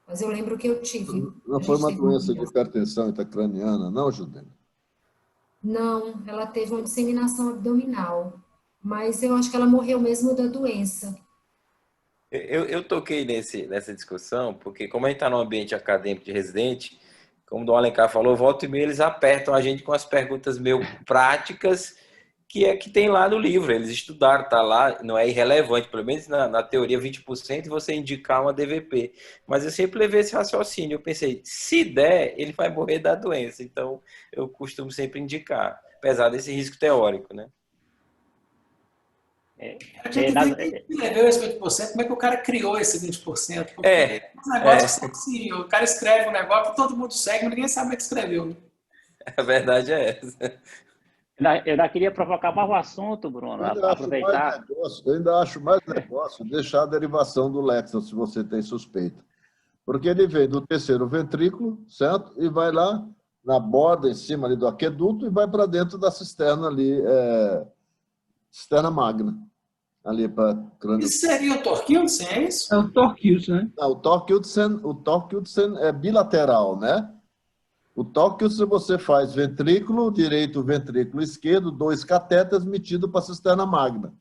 Mas eu lembro que eu tive. Não foi uma doença de hipertensão intracraniana, não, Judena? Não, ela teve uma disseminação abdominal. Mas eu acho que ela morreu mesmo da doença. Eu toquei nessa discussão, porque como a gente está no ambiente acadêmico de residente, como o Dom Alencar falou, volta e meia eles apertam a gente com as perguntas meio práticas que tem lá no livro. Eles estudaram, tá lá, não é irrelevante, pelo menos na teoria 20% você indicar uma DVP. Mas eu sempre levei esse raciocínio, eu pensei, se der, ele vai morrer da doença. Então, eu costumo sempre indicar, apesar desse risco teórico, né? A gente tem que entender esse 20%, como é que o cara criou esse 20%? Porque É, os negócios são assim, o cara escreve um negócio que todo mundo segue, mas ninguém sabe como é que escreveu. Né? a verdade é essa. Eu ainda queria provocar mais um assunto, Bruno, aproveitar. Eu ainda acho mais negócio deixar a derivação do Lexan, se você tem suspeita. Porque ele vem do terceiro ventrículo, certo? E vai lá na borda, em cima ali do aqueduto, e vai para dentro da cisterna ali, cisterna magna. Ali para crânio. Isso seria o Thorkildsen, é isso? É o Thorkildsen, né? Não, o Thorkildsen é bilateral, né? O Thorkildsen você faz ventrículo direito, ventrículo esquerdo, 2 catetas metidos para a cisterna magna.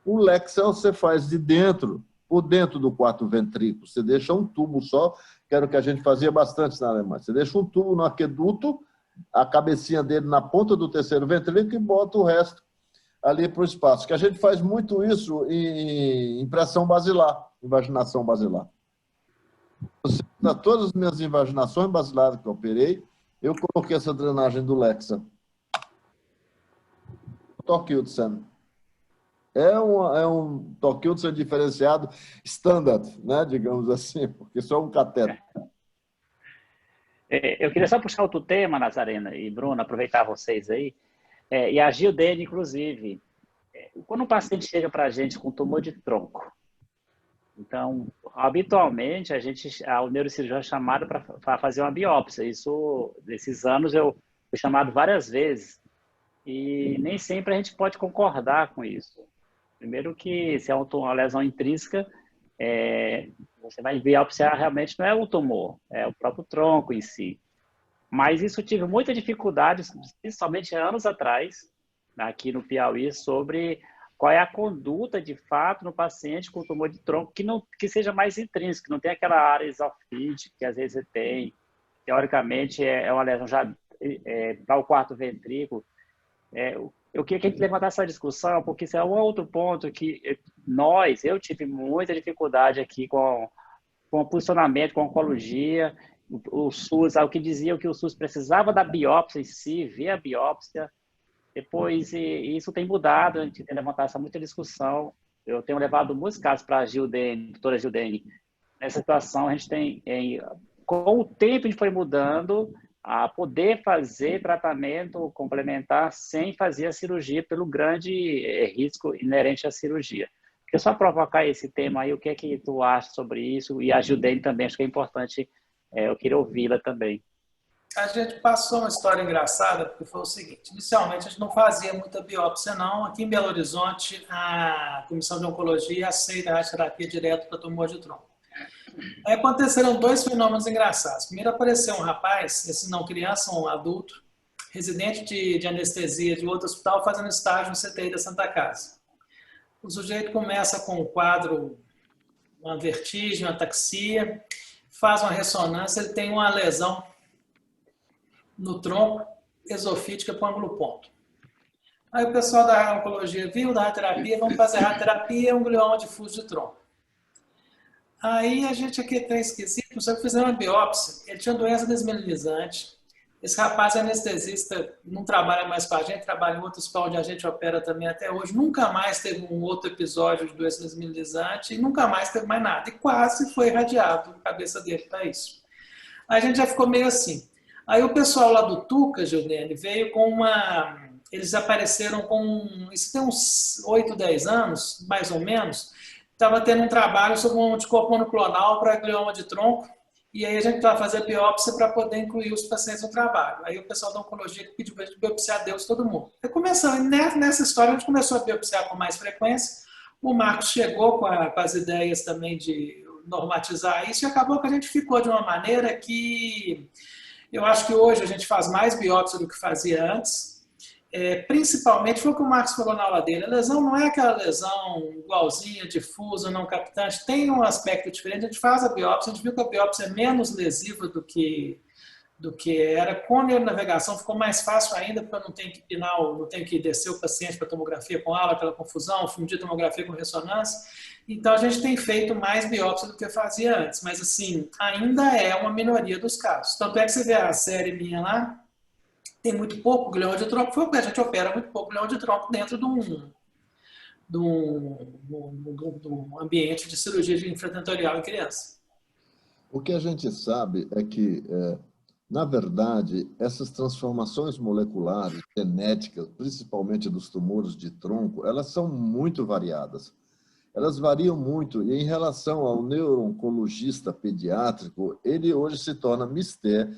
O Lexan você faz de dentro, por dentro do quarto ventrículo. Você deixa um tubo só, que era o que a gente fazia bastante na Alemanha. Você deixa um tubo no aqueduto, a cabecinha dele na ponta do terceiro ventrículo e bota o resto ali para o espaço. Que a gente faz muito isso em impressão basilar, invaginação basilar. Todas as minhas invaginações basilares que eu operei, eu coloquei essa drenagem do Lexan. Thorkildsen. É um Thorkildsen diferenciado standard, né, digamos assim, porque só um cateter. Eu queria só puxar outro tema, Nazarena e Bruno, aproveitar vocês aí. E a Gildene, inclusive, quando um paciente chega para a gente com tumor de tronco, então, habitualmente, o neurocirurgião é chamado para fazer uma biópsia. Isso, nesses anos, eu fui chamado várias vezes e nem sempre a gente pode concordar com isso. Primeiro que, se é uma lesão intrínseca, você vai biopsiar realmente não é o tumor, é o próprio tronco em si. Mas isso eu tive muita dificuldade, principalmente anos atrás, aqui no Piauí, sobre qual é a conduta de fato no paciente com tumor de tronco que seja mais intrínseco, que não tem aquela área esofídica que às vezes você tem. Teoricamente, é uma lesão já para o quarto ventrículo. Eu queria que a gente levantasse essa discussão, porque isso é um outro ponto que eu tive muita dificuldade aqui com o posicionamento, com a oncologia. O SUS, o que dizia que o SUS precisava da biópsia em si, ver a biópsia. Depois, isso tem mudado, a gente tem levantado essa muita discussão. Eu tenho levado muitos casos para a Gildene, doutora Gildene. Nessa situação, a gente tem, com o tempo, a gente foi mudando a poder fazer tratamento complementar sem fazer a cirurgia, pelo grande risco inerente à cirurgia. Queria só provocar esse tema aí, o que é que tu acha sobre isso? E a Gildene também, acho que é importante, eu queria ouvi-la também. A gente passou uma história engraçada, porque foi o seguinte, inicialmente a gente não fazia muita biópsia não, aqui em Belo Horizonte a Comissão de Oncologia aceita a radioterapia direto para tumor de tronco. Aí aconteceram 2 fenômenos engraçados. Primeiro apareceu um rapaz, esse não criança, um adulto, residente de anestesia de outro hospital, fazendo estágio no CTI da Santa Casa. O sujeito começa com um quadro, uma vertigem, uma ataxia, faz uma ressonância, ele tem uma lesão no tronco esofídica com ângulo ponto. Aí o pessoal da oncologia viu, da radioterapia, vamos fazer radioterapia, um glioma difuso de tronco. Aí a gente aqui até esquisito, só que fizeram uma biópsia, ele tinha doença desmelinizante. Esse rapaz é anestesista, não trabalha mais com a gente, trabalha em outro hospital onde a gente opera também até hoje, nunca mais teve um outro episódio de doença desmelinizante e nunca mais teve mais nada. E quase foi irradiado a cabeça dele para isso. Aí a gente já ficou meio assim. Aí o pessoal lá do Tuca, Gildene, veio com uma... Eles apareceram com... Isso tem uns 8, 10 anos, mais ou menos. Estava tendo um trabalho sobre um anticorpo monoclonal para glioma de tronco. E aí a gente vai fazer a biópsia para poder incluir os pacientes no trabalho. Aí o pessoal da oncologia pediu para a gente biopsiar Deus todo mundo. Aí começando, nessa história a gente começou a biopsiar com mais frequência. O Marcos chegou com as ideias também de normatizar isso e acabou que a gente ficou de uma maneira que... Eu acho que hoje a gente faz mais biópsia do que fazia antes. Principalmente foi o que o Marcos falou na aula dele. A lesão não é aquela lesão igualzinha, difusa, não captante. Tem um aspecto diferente. A gente faz a biópsia, a gente viu que a biópsia é menos lesiva do que do que era. Com a neuronavegação ficou mais fácil ainda, porque eu não tenho que pinar, não tenho que descer o paciente para tomografia com aula, aquela confusão, fundir tomografia com ressonância. Então a gente tem feito mais biópsia do que fazia antes, mas assim, ainda é uma minoria dos casos. Tanto é que você vê a série minha lá, tem muito pouco glioma de tronco, a gente opera muito pouco glioma de tronco dentro de um ambiente de cirurgia de infratentorial em criança. O que a gente sabe é que, na verdade, essas transformações moleculares, genéticas, principalmente dos tumores de tronco, elas são muito variadas. Elas variam muito, e em relação ao neuro-oncologista pediátrico, ele hoje se torna mister,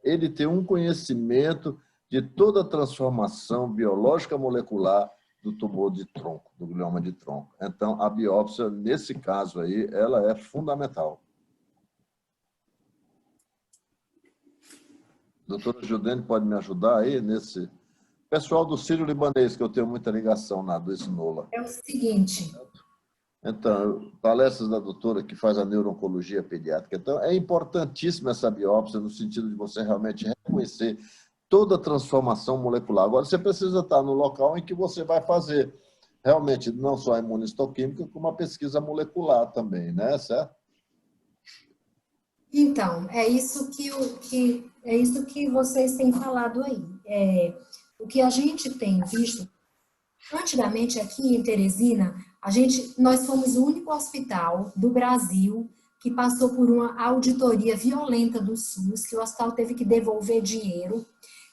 ele tem um conhecimento de toda a transformação biológica molecular do tumor de tronco, do glioma de tronco. Então, a biópsia, nesse caso aí, ela é fundamental. Doutora Judene pode me ajudar aí nesse... Pessoal do Sírio-Libanês, que eu tenho muita ligação na do Esnola. É o seguinte... Então, palestras da doutora que faz a neuro-oncologia pediátrica. Então, é importantíssima essa biópsia no sentido de você realmente reconhecer toda a transformação molecular. Agora, você precisa estar no local em que você vai fazer realmente não só a imunistoquímica, como a pesquisa molecular também, né? Certo? Então, é isso que vocês têm falado aí. O que a gente tem visto, antigamente aqui em Teresina, nós fomos o único hospital do Brasil que passou por uma auditoria violenta do SUS, que o hospital teve que devolver dinheiro.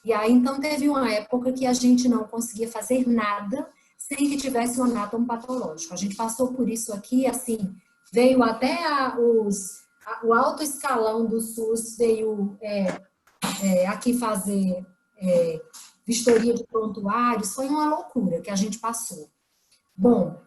E aí, então, teve uma época que a gente não conseguia fazer nada sem que tivesse um anátomo patológico. A gente passou por isso aqui, assim, veio até o alto escalão do SUS, veio aqui fazer vistoria de prontuários, foi uma loucura que a gente passou. Bom,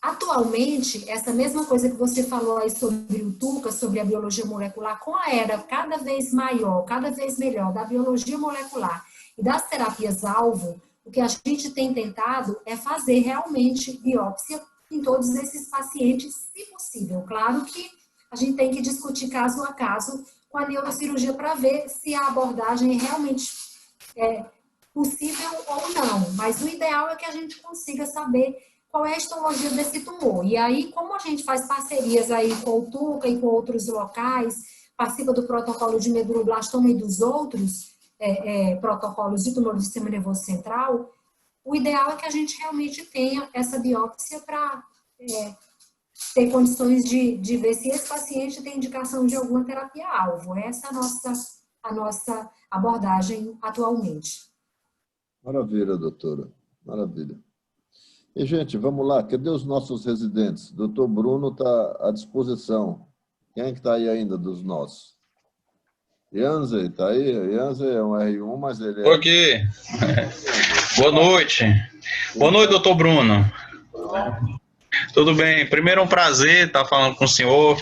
atualmente, essa mesma coisa que você falou aí sobre o TUCA, sobre a biologia molecular, com a era cada vez maior, cada vez melhor da biologia molecular e das terapias-alvo, o que a gente tem tentado é fazer realmente biópsia em todos esses pacientes, se possível. Claro que a gente tem que discutir caso a caso com a neurocirurgia para ver se a abordagem é realmente possível ou não. Mas o ideal é que a gente consiga saber qual é a histologia desse tumor. E aí, como a gente faz parcerias aí com o TUCA e com outros locais, participa do protocolo de medulloblastoma e dos outros protocolos de tumor do sistema nervoso central, o ideal é que a gente realmente tenha essa biópsia para ter condições de ver se esse paciente tem indicação de alguma terapia-alvo. Essa é a nossa abordagem atualmente. Maravilha, doutora. Maravilha. E, gente, vamos lá. Cadê os nossos residentes? Doutor Bruno está à disposição. Quem é que está aí ainda dos nossos? Janze, está aí? Janze é um R1, mas ele é... Estou aqui. Boa noite. Boa noite, doutor Bruno. Tudo bem? Primeiro, é um prazer estar falando com o senhor.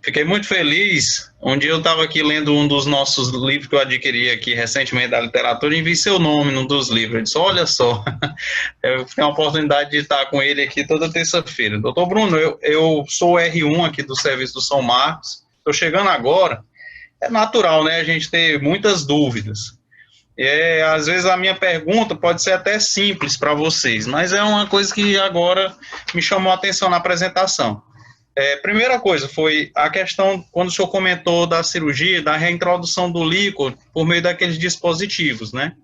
Fiquei muito feliz. Um dia eu estava aqui lendo um dos nossos livros que eu adquiri aqui recentemente da literatura e vi seu nome num dos livros. Eu disse, olha só, eu tenho a oportunidade de estar com ele aqui toda terça-feira. Doutor Bruno, eu sou o R1 aqui do Serviço do São Marcos. Estou chegando agora. É natural, né, a gente ter muitas dúvidas. Às vezes a minha pergunta pode ser até simples para vocês, mas é uma coisa que agora me chamou a atenção na apresentação. Primeira coisa foi a questão, quando o senhor comentou da cirurgia, da reintrodução do líquido por meio daqueles dispositivos, né?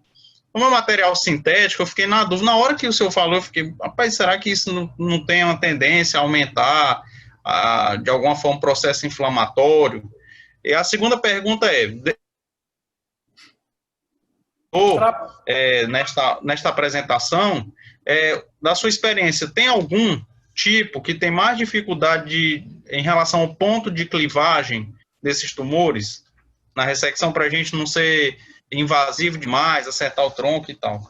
Como é material sintético, eu fiquei na dúvida. Na hora que o senhor falou, eu fiquei, rapaz, será que isso não tem uma tendência a aumentar, de alguma forma, o processo inflamatório? E a segunda pergunta nesta apresentação, da sua experiência, tem algum tipo que tem mais dificuldade em relação ao ponto de clivagem desses tumores na ressecção, para a gente não ser invasivo demais, acertar o tronco e tal?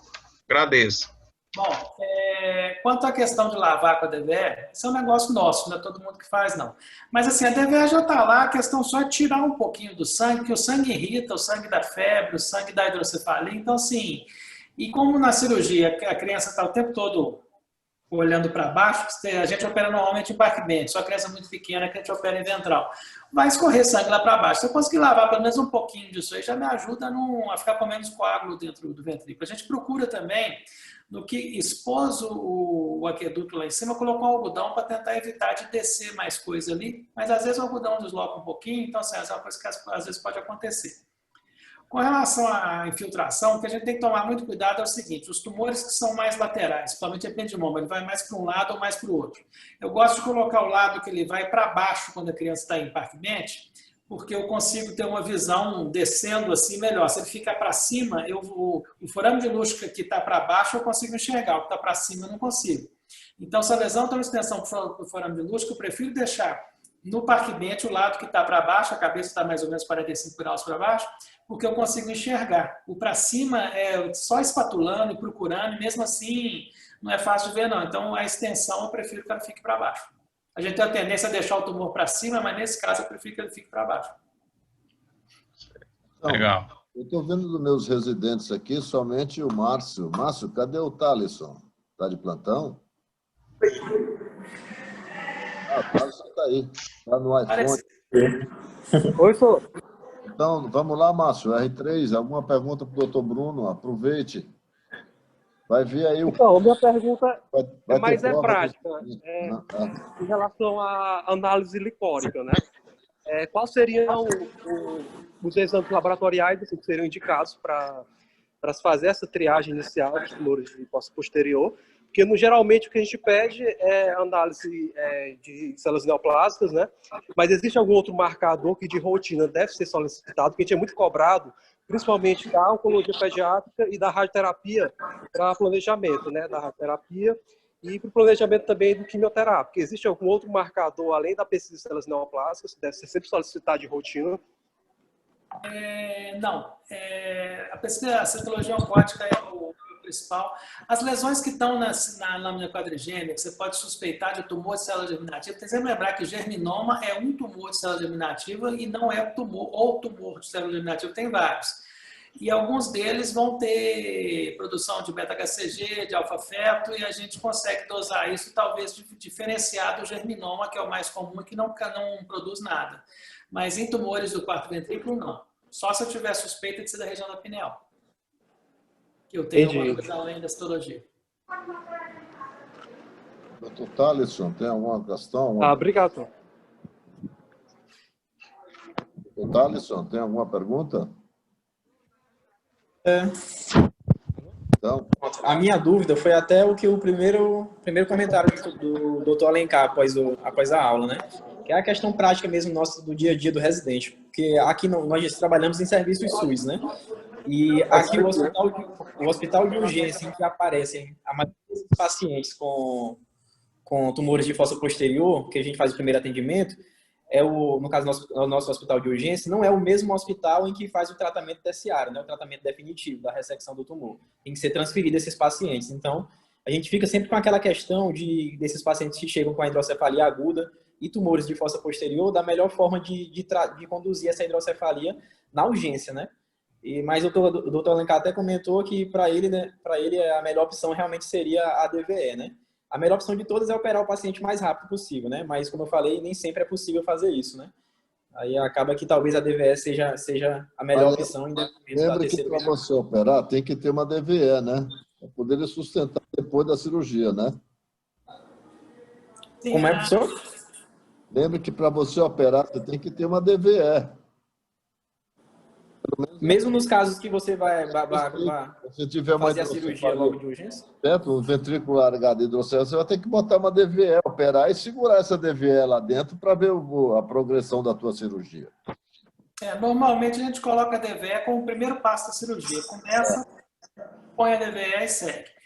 Agradeço. Bom, quanto à questão de lavar com a DVE, isso é um negócio nosso, não é todo mundo que faz, não. Mas assim, a DVE já está lá, a questão só é tirar um pouquinho do sangue, que o sangue irrita, o sangue da febre, o sangue da hidrocefalia. Então, assim, e como na cirurgia a criança está o tempo todo olhando para baixo, a gente opera normalmente em parque-dente, só criança muito pequena que a gente opera em ventral. Vai escorrer sangue lá para baixo. Se eu conseguir lavar pelo menos um pouquinho disso aí, já me ajuda a ficar com menos coágulo dentro do ventrículo. A gente procura também, no que expôs o aqueduto lá em cima, colocar um algodão para tentar evitar de descer mais coisa ali, mas às vezes o algodão desloca um pouquinho, então assim, é uma coisa que às vezes pode acontecer. Com relação à infiltração, o que a gente tem que tomar muito cuidado é o seguinte, os tumores que são mais laterais, principalmente ependimoma, ele vai mais para um lado ou mais para o outro. Eu gosto de colocar o lado que ele vai para baixo quando a criança está em parque-dente, porque eu consigo ter uma visão descendo assim melhor. Se ele ficar para cima, o forame de Luschka que está para baixo eu consigo enxergar, o que está para cima eu não consigo. Então, se a lesão tem uma extensão para o forame de Luschka, eu prefiro deixar no parque-dente o lado que está para baixo, a cabeça está mais ou menos 45 graus para baixo, porque eu consigo enxergar. O para cima é só espatulando e procurando, e mesmo assim não é fácil de ver não. Então a extensão eu prefiro que ela fique para baixo. A gente tem a tendência a deixar o tumor para cima, mas nesse caso eu prefiro que ele fique para baixo. Então, Legal. eu estou vendo dos meus residentes aqui somente o Márcio. Márcio, cadê o Thaleson? Está de plantão? Ah, o Thaleson está aí. Está no iPhone. Oi, sou. Então, vamos lá, Márcio. R3, alguma pergunta para o doutor Bruno? Aproveite. Vai ver aí o... Então, minha pergunta vai mais ter é prova prática. de- Em relação à análise licórica, né? Quais seriam os exames laboratoriais assim, que seriam indicados para se fazer essa triagem inicial dos tumores de fossa posterior? Porque, geralmente, o que a gente pede é análise de células neoplásicas, né? Mas existe algum outro marcador que, de rotina, deve ser solicitado, porque a gente é muito cobrado, principalmente da oncologia pediátrica e da radioterapia para planejamento, né? Da radioterapia e para o planejamento também do quimioterapia. Porque existe algum outro marcador, além da pesquisa de células neoplásicas, que deve ser sempre solicitado de rotina? Não. A pesquisa, a citologia oncótica é o principal. As lesões que estão na lâmina quadrigêmea, que você pode suspeitar de tumor de célula germinativa, tem que lembrar que germinoma é um tumor de célula germinativa e não é tumor ou tumor de célula germinativa, tem vários. E alguns deles vão ter produção de beta-HCG, de alfa-feto, e a gente consegue dosar isso, talvez diferenciar do germinoma, que é o mais comum e que não produz nada. Mas em tumores do quarto ventrículo, não. Só se eu tiver suspeita de ser da região da pineal. Que eu tenho alguma coisa além da citologia. Doutor Thaleson, tem alguma questão? Obrigado. Doutor Thaleson, tem alguma pergunta? Então, A minha dúvida foi até o que o primeiro comentário do Dr. Alencar após a aula, né? Que é a questão prática mesmo nossa do dia a dia do residente. Porque aqui nós trabalhamos em serviços SUS, né? E aqui o hospital de urgência em que aparecem a maioria dos pacientes com tumores de fossa posterior, que a gente faz o primeiro atendimento, no caso do nosso hospital de urgência, não é o mesmo hospital em que faz o tratamento terciário, né? O tratamento definitivo da ressecção do tumor. Tem que ser transferido esses pacientes. Então, a gente fica sempre com aquela questão desses pacientes que chegam com a hidrocefalia aguda e tumores de fossa posterior, da melhor forma de conduzir essa hidrocefalia na urgência, né? Mas o doutor Alencar até comentou que para ele, né, a melhor opção realmente seria a DVE, né? A melhor opção de todas é operar o paciente o mais rápido possível, né? Mas, como eu falei, nem sempre é possível fazer isso, né? Aí acaba que talvez a DVE seja a melhor opção. Lembra que para você operar tem que ter uma DVE, né? Para poder sustentar depois da cirurgia, né? Como é, professor? Lembra que para você operar você tem que ter uma DVE. Mesmo nos casos que você vai se tiver uma fazer a cirurgia logo de urgência? Certo? Um ventricular HD hidrocefalo, você vai ter que botar uma DVE, operar e segurar essa DVE lá dentro para ver a progressão da tua cirurgia. Normalmente a gente coloca a DVE como o primeiro passo da cirurgia. Começa, põe a DVE e segue.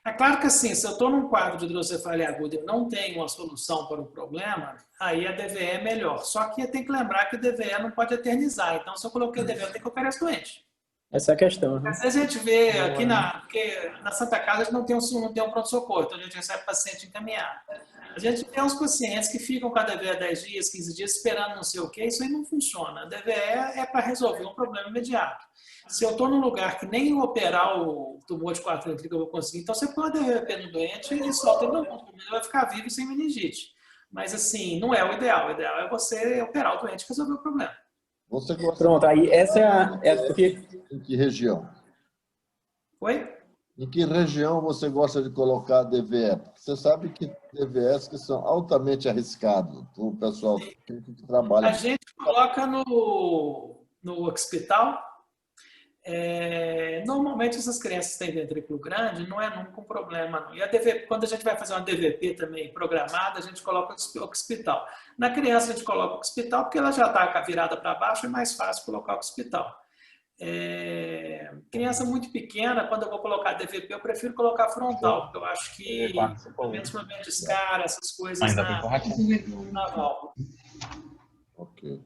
É claro que assim, se eu estou num quadro de hidrocefalia aguda e não tenho uma solução para o problema, aí a DVE é melhor. Só que tem que lembrar que a DVE não pode eternizar. Então, se eu coloquei a DVE, eu tenho que operar esse doente. Essa é a questão. Né? Às vezes a gente vê aqui porque na Santa Casa a gente não tem um pronto-socorro, então a gente recebe paciente encaminhado. A gente vê uns pacientes que ficam com a DVE 10 dias, 15 dias, esperando não sei o quê, isso aí não funciona. A DVE é para resolver um problema imediato. Se eu estou num lugar que nem operar o tumor de 4 ventrículos eu vou conseguir, então você põe uma DVP no doente e solta ele no mundo. Ele vai ficar vivo sem meningite. Mas, assim, não é o ideal. O ideal é você operar o doente e resolver o problema. Você gosta Pronto, aí essa em que região? Oi? Em que região você gosta de colocar DVE? Você sabe que DVEs que são altamente arriscados. O pessoal que trabalha... A gente coloca no hospital. Normalmente essas crianças têm ventrículo grande, não é nunca um problema. Não. E a DVP, quando a gente vai fazer uma DVP também programada, a gente coloca o hospital. Na criança a gente coloca o hospital porque ela já está virada para baixo, é mais fácil colocar o hospital. Criança muito pequena, quando eu vou colocar DVP, eu prefiro colocar frontal, porque eu acho que menos problema de escara, essas coisas na válvula. Ok.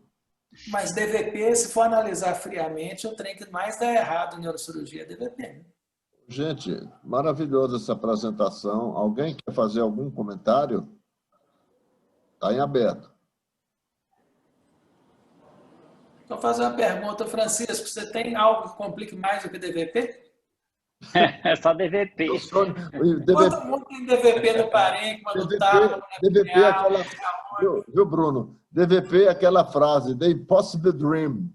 Mas DVP, se for analisar friamente, o trem que mais dá errado em neurocirurgia é DVP. Gente, maravilhosa essa apresentação. Alguém quer fazer algum comentário? Está em aberto. Então, fazer uma pergunta, Francisco, você tem algo que complique mais do que DVP? É só DVP. Todo mundo tem DVP no parênquima, no talo, DVP é aquela... Viu, Bruno? DVP é aquela frase, The Impossible Dream.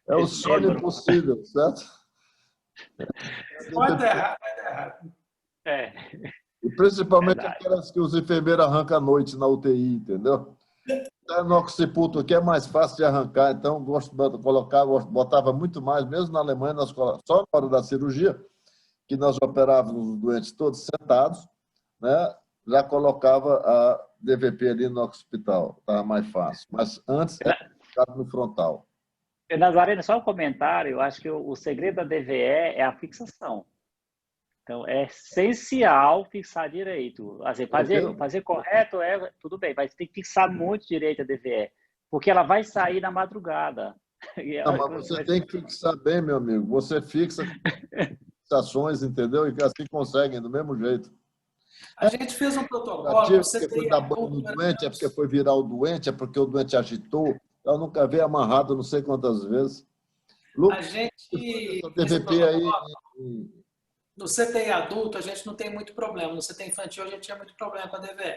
É o sonho impossível, certo? Pode dar errado. E principalmente aquelas que os enfermeiros arrancam à noite na UTI, entendeu? No occiputo aqui é mais fácil de arrancar, então gosto de colocar, botava muito mais, mesmo na Alemanha, só na hora da cirurgia, que nós operávamos os doentes todos sentados, né? Já colocava a DVP ali no hospital, estava mais fácil. Mas antes era no frontal. Nazareno, só um comentário, eu acho que o segredo da DVE é a fixação. Então, é essencial fixar direito. Assim, fazer correto tudo bem, mas tem que fixar muito direito a DVE, porque ela vai sair na madrugada. Não, mas você tem que fixar bem, meu amigo. Você fixa fixações, entendeu? E assim conseguem, do mesmo jeito. A gente fez um protocolo. Você foi dar banho no doente, é porque foi virar o doente, é porque o doente agitou. Eu nunca vi amarrado não sei quantas vezes. Lucas, a gente... DVP aí... No CTI adulto, a gente não tem muito problema. No CTI infantil, a gente tinha muito problema com a DVE.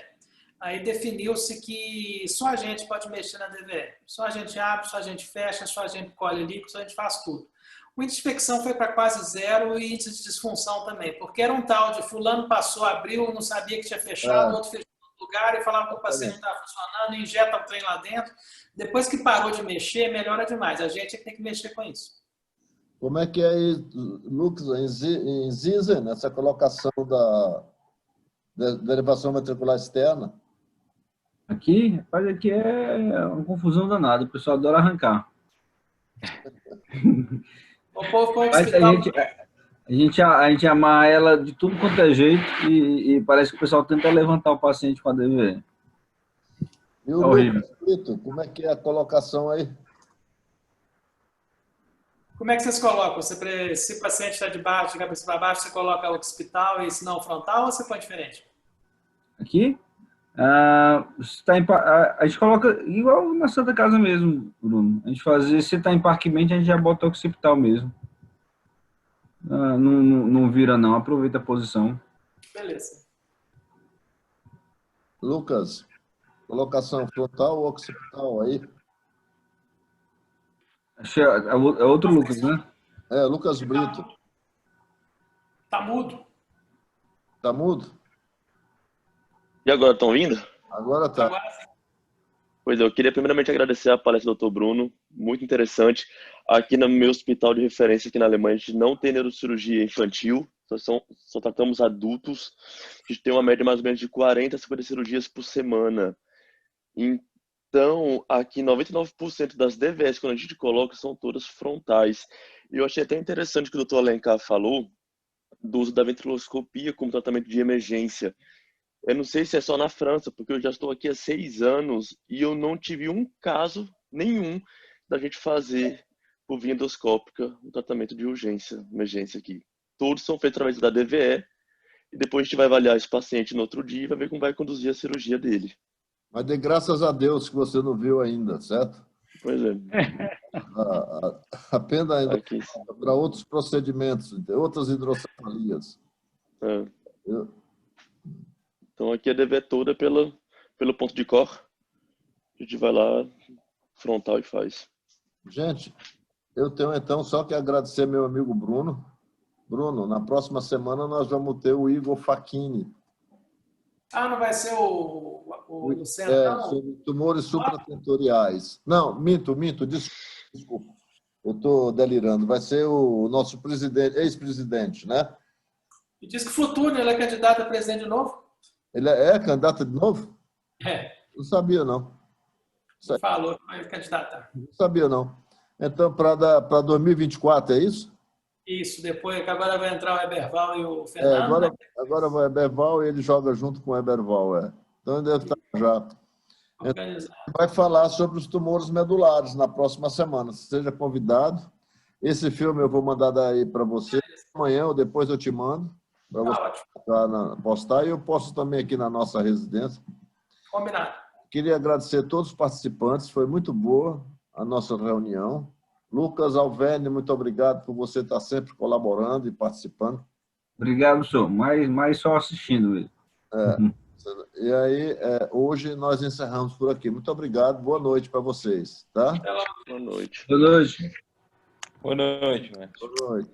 Aí definiu-se que só a gente pode mexer na DVE. Só a gente abre, só a gente fecha, só a gente colhe líquido, só a gente faz tudo. O índice de infecção foi para quase zero e índice de disfunção também, porque era um tal de fulano passou, abriu, não sabia que tinha fechado, outro fechou no lugar e falava que o paciente não estava funcionando, injeta o trem lá dentro. Depois que parou de mexer, melhora demais. A gente é que tem que mexer com isso. Como é que é, Lucas, em Zizen, essa colocação da derivação ventricular externa? Aqui é uma confusão danada, o pessoal adora arrancar. O povo pode Mas a gente amarra ela de tudo quanto é jeito e parece que o pessoal tenta levantar o paciente com a DVE. E o horrível. Lucas, como é que é a colocação aí? Como é que vocês colocam? Se o paciente está de baixo, de cabeça para baixo, você coloca o occipital e se não frontal ou você põe diferente? Aqui? A gente coloca igual na Santa Casa mesmo, Bruno. A gente se está em parquimento, a gente já bota o occipital mesmo. Não vira não, aproveita a posição. Beleza. Lucas, colocação frontal ou occipital aí? É outro Lucas, né? É, Lucas Brito. Tá mudo. Tá mudo? E agora, estão ouvindo? Agora tá. Agora sim. Pois é, eu queria primeiramente agradecer a palestra do Dr. Bruno, muito interessante. Aqui no meu hospital de referência aqui na Alemanha, a gente não tem neurocirurgia infantil, só tratamos adultos. A gente tem uma média mais ou menos de 40 a 50 cirurgias por semana. Então, aqui 99% das DVS, quando a gente coloca, são todas frontais. E eu achei até interessante o que o Dr. Alencar falou do uso da ventriculoscopia como tratamento de emergência. Eu não sei se é só na França, porque eu já estou aqui há 6 anos e eu não tive um caso nenhum da gente fazer por via endoscópica um tratamento de emergência aqui. Todos são feitos através da DVE e depois a gente vai avaliar esse paciente no outro dia e vai ver como vai conduzir a cirurgia dele. Mas dê graças a Deus que você não viu ainda, certo? Pois é. A pena ainda Aqui. para outros procedimentos, outras hidrocefalias. É. Então aqui a DV é toda pelo ponto de cor. A gente vai lá, frontal e faz. Gente, eu tenho então só que agradecer meu amigo Bruno. Bruno, na próxima semana nós vamos ter o Igor Facchini. Ah, não vai ser o Luciano, não? Sobre tumores supratentoriais. Não, minto, desculpa. Eu estou delirando. Vai ser o nosso presidente, ex-presidente, né? E diz que futuro ele é candidato a presidente de novo. Ele é candidato de novo? É. Não sabia, não. Falou que vai candidatar. Não sabia, não. Então, para 2024, é isso? Isso, depois que agora vai entrar o Eberval e o Fernando. Agora vai o Eberval e ele joga junto com o Eberval. Então, ele deve estar já. Organizado. Vai falar sobre os tumores medulares na próxima semana. Seja convidado. Esse filme eu vou mandar daí para você amanhã ou depois eu te mando para você postar. E eu posto também aqui na nossa residência. Combinado. Queria agradecer a todos os participantes. Foi muito boa a nossa reunião. Lucas Alverne, muito obrigado por você estar sempre colaborando e participando. Obrigado, senhor. Mais só assistindo mesmo. E aí, hoje nós encerramos por aqui. Muito obrigado. Boa noite para vocês. Tá? Boa noite. Boa noite. Boa noite, né? Boa noite.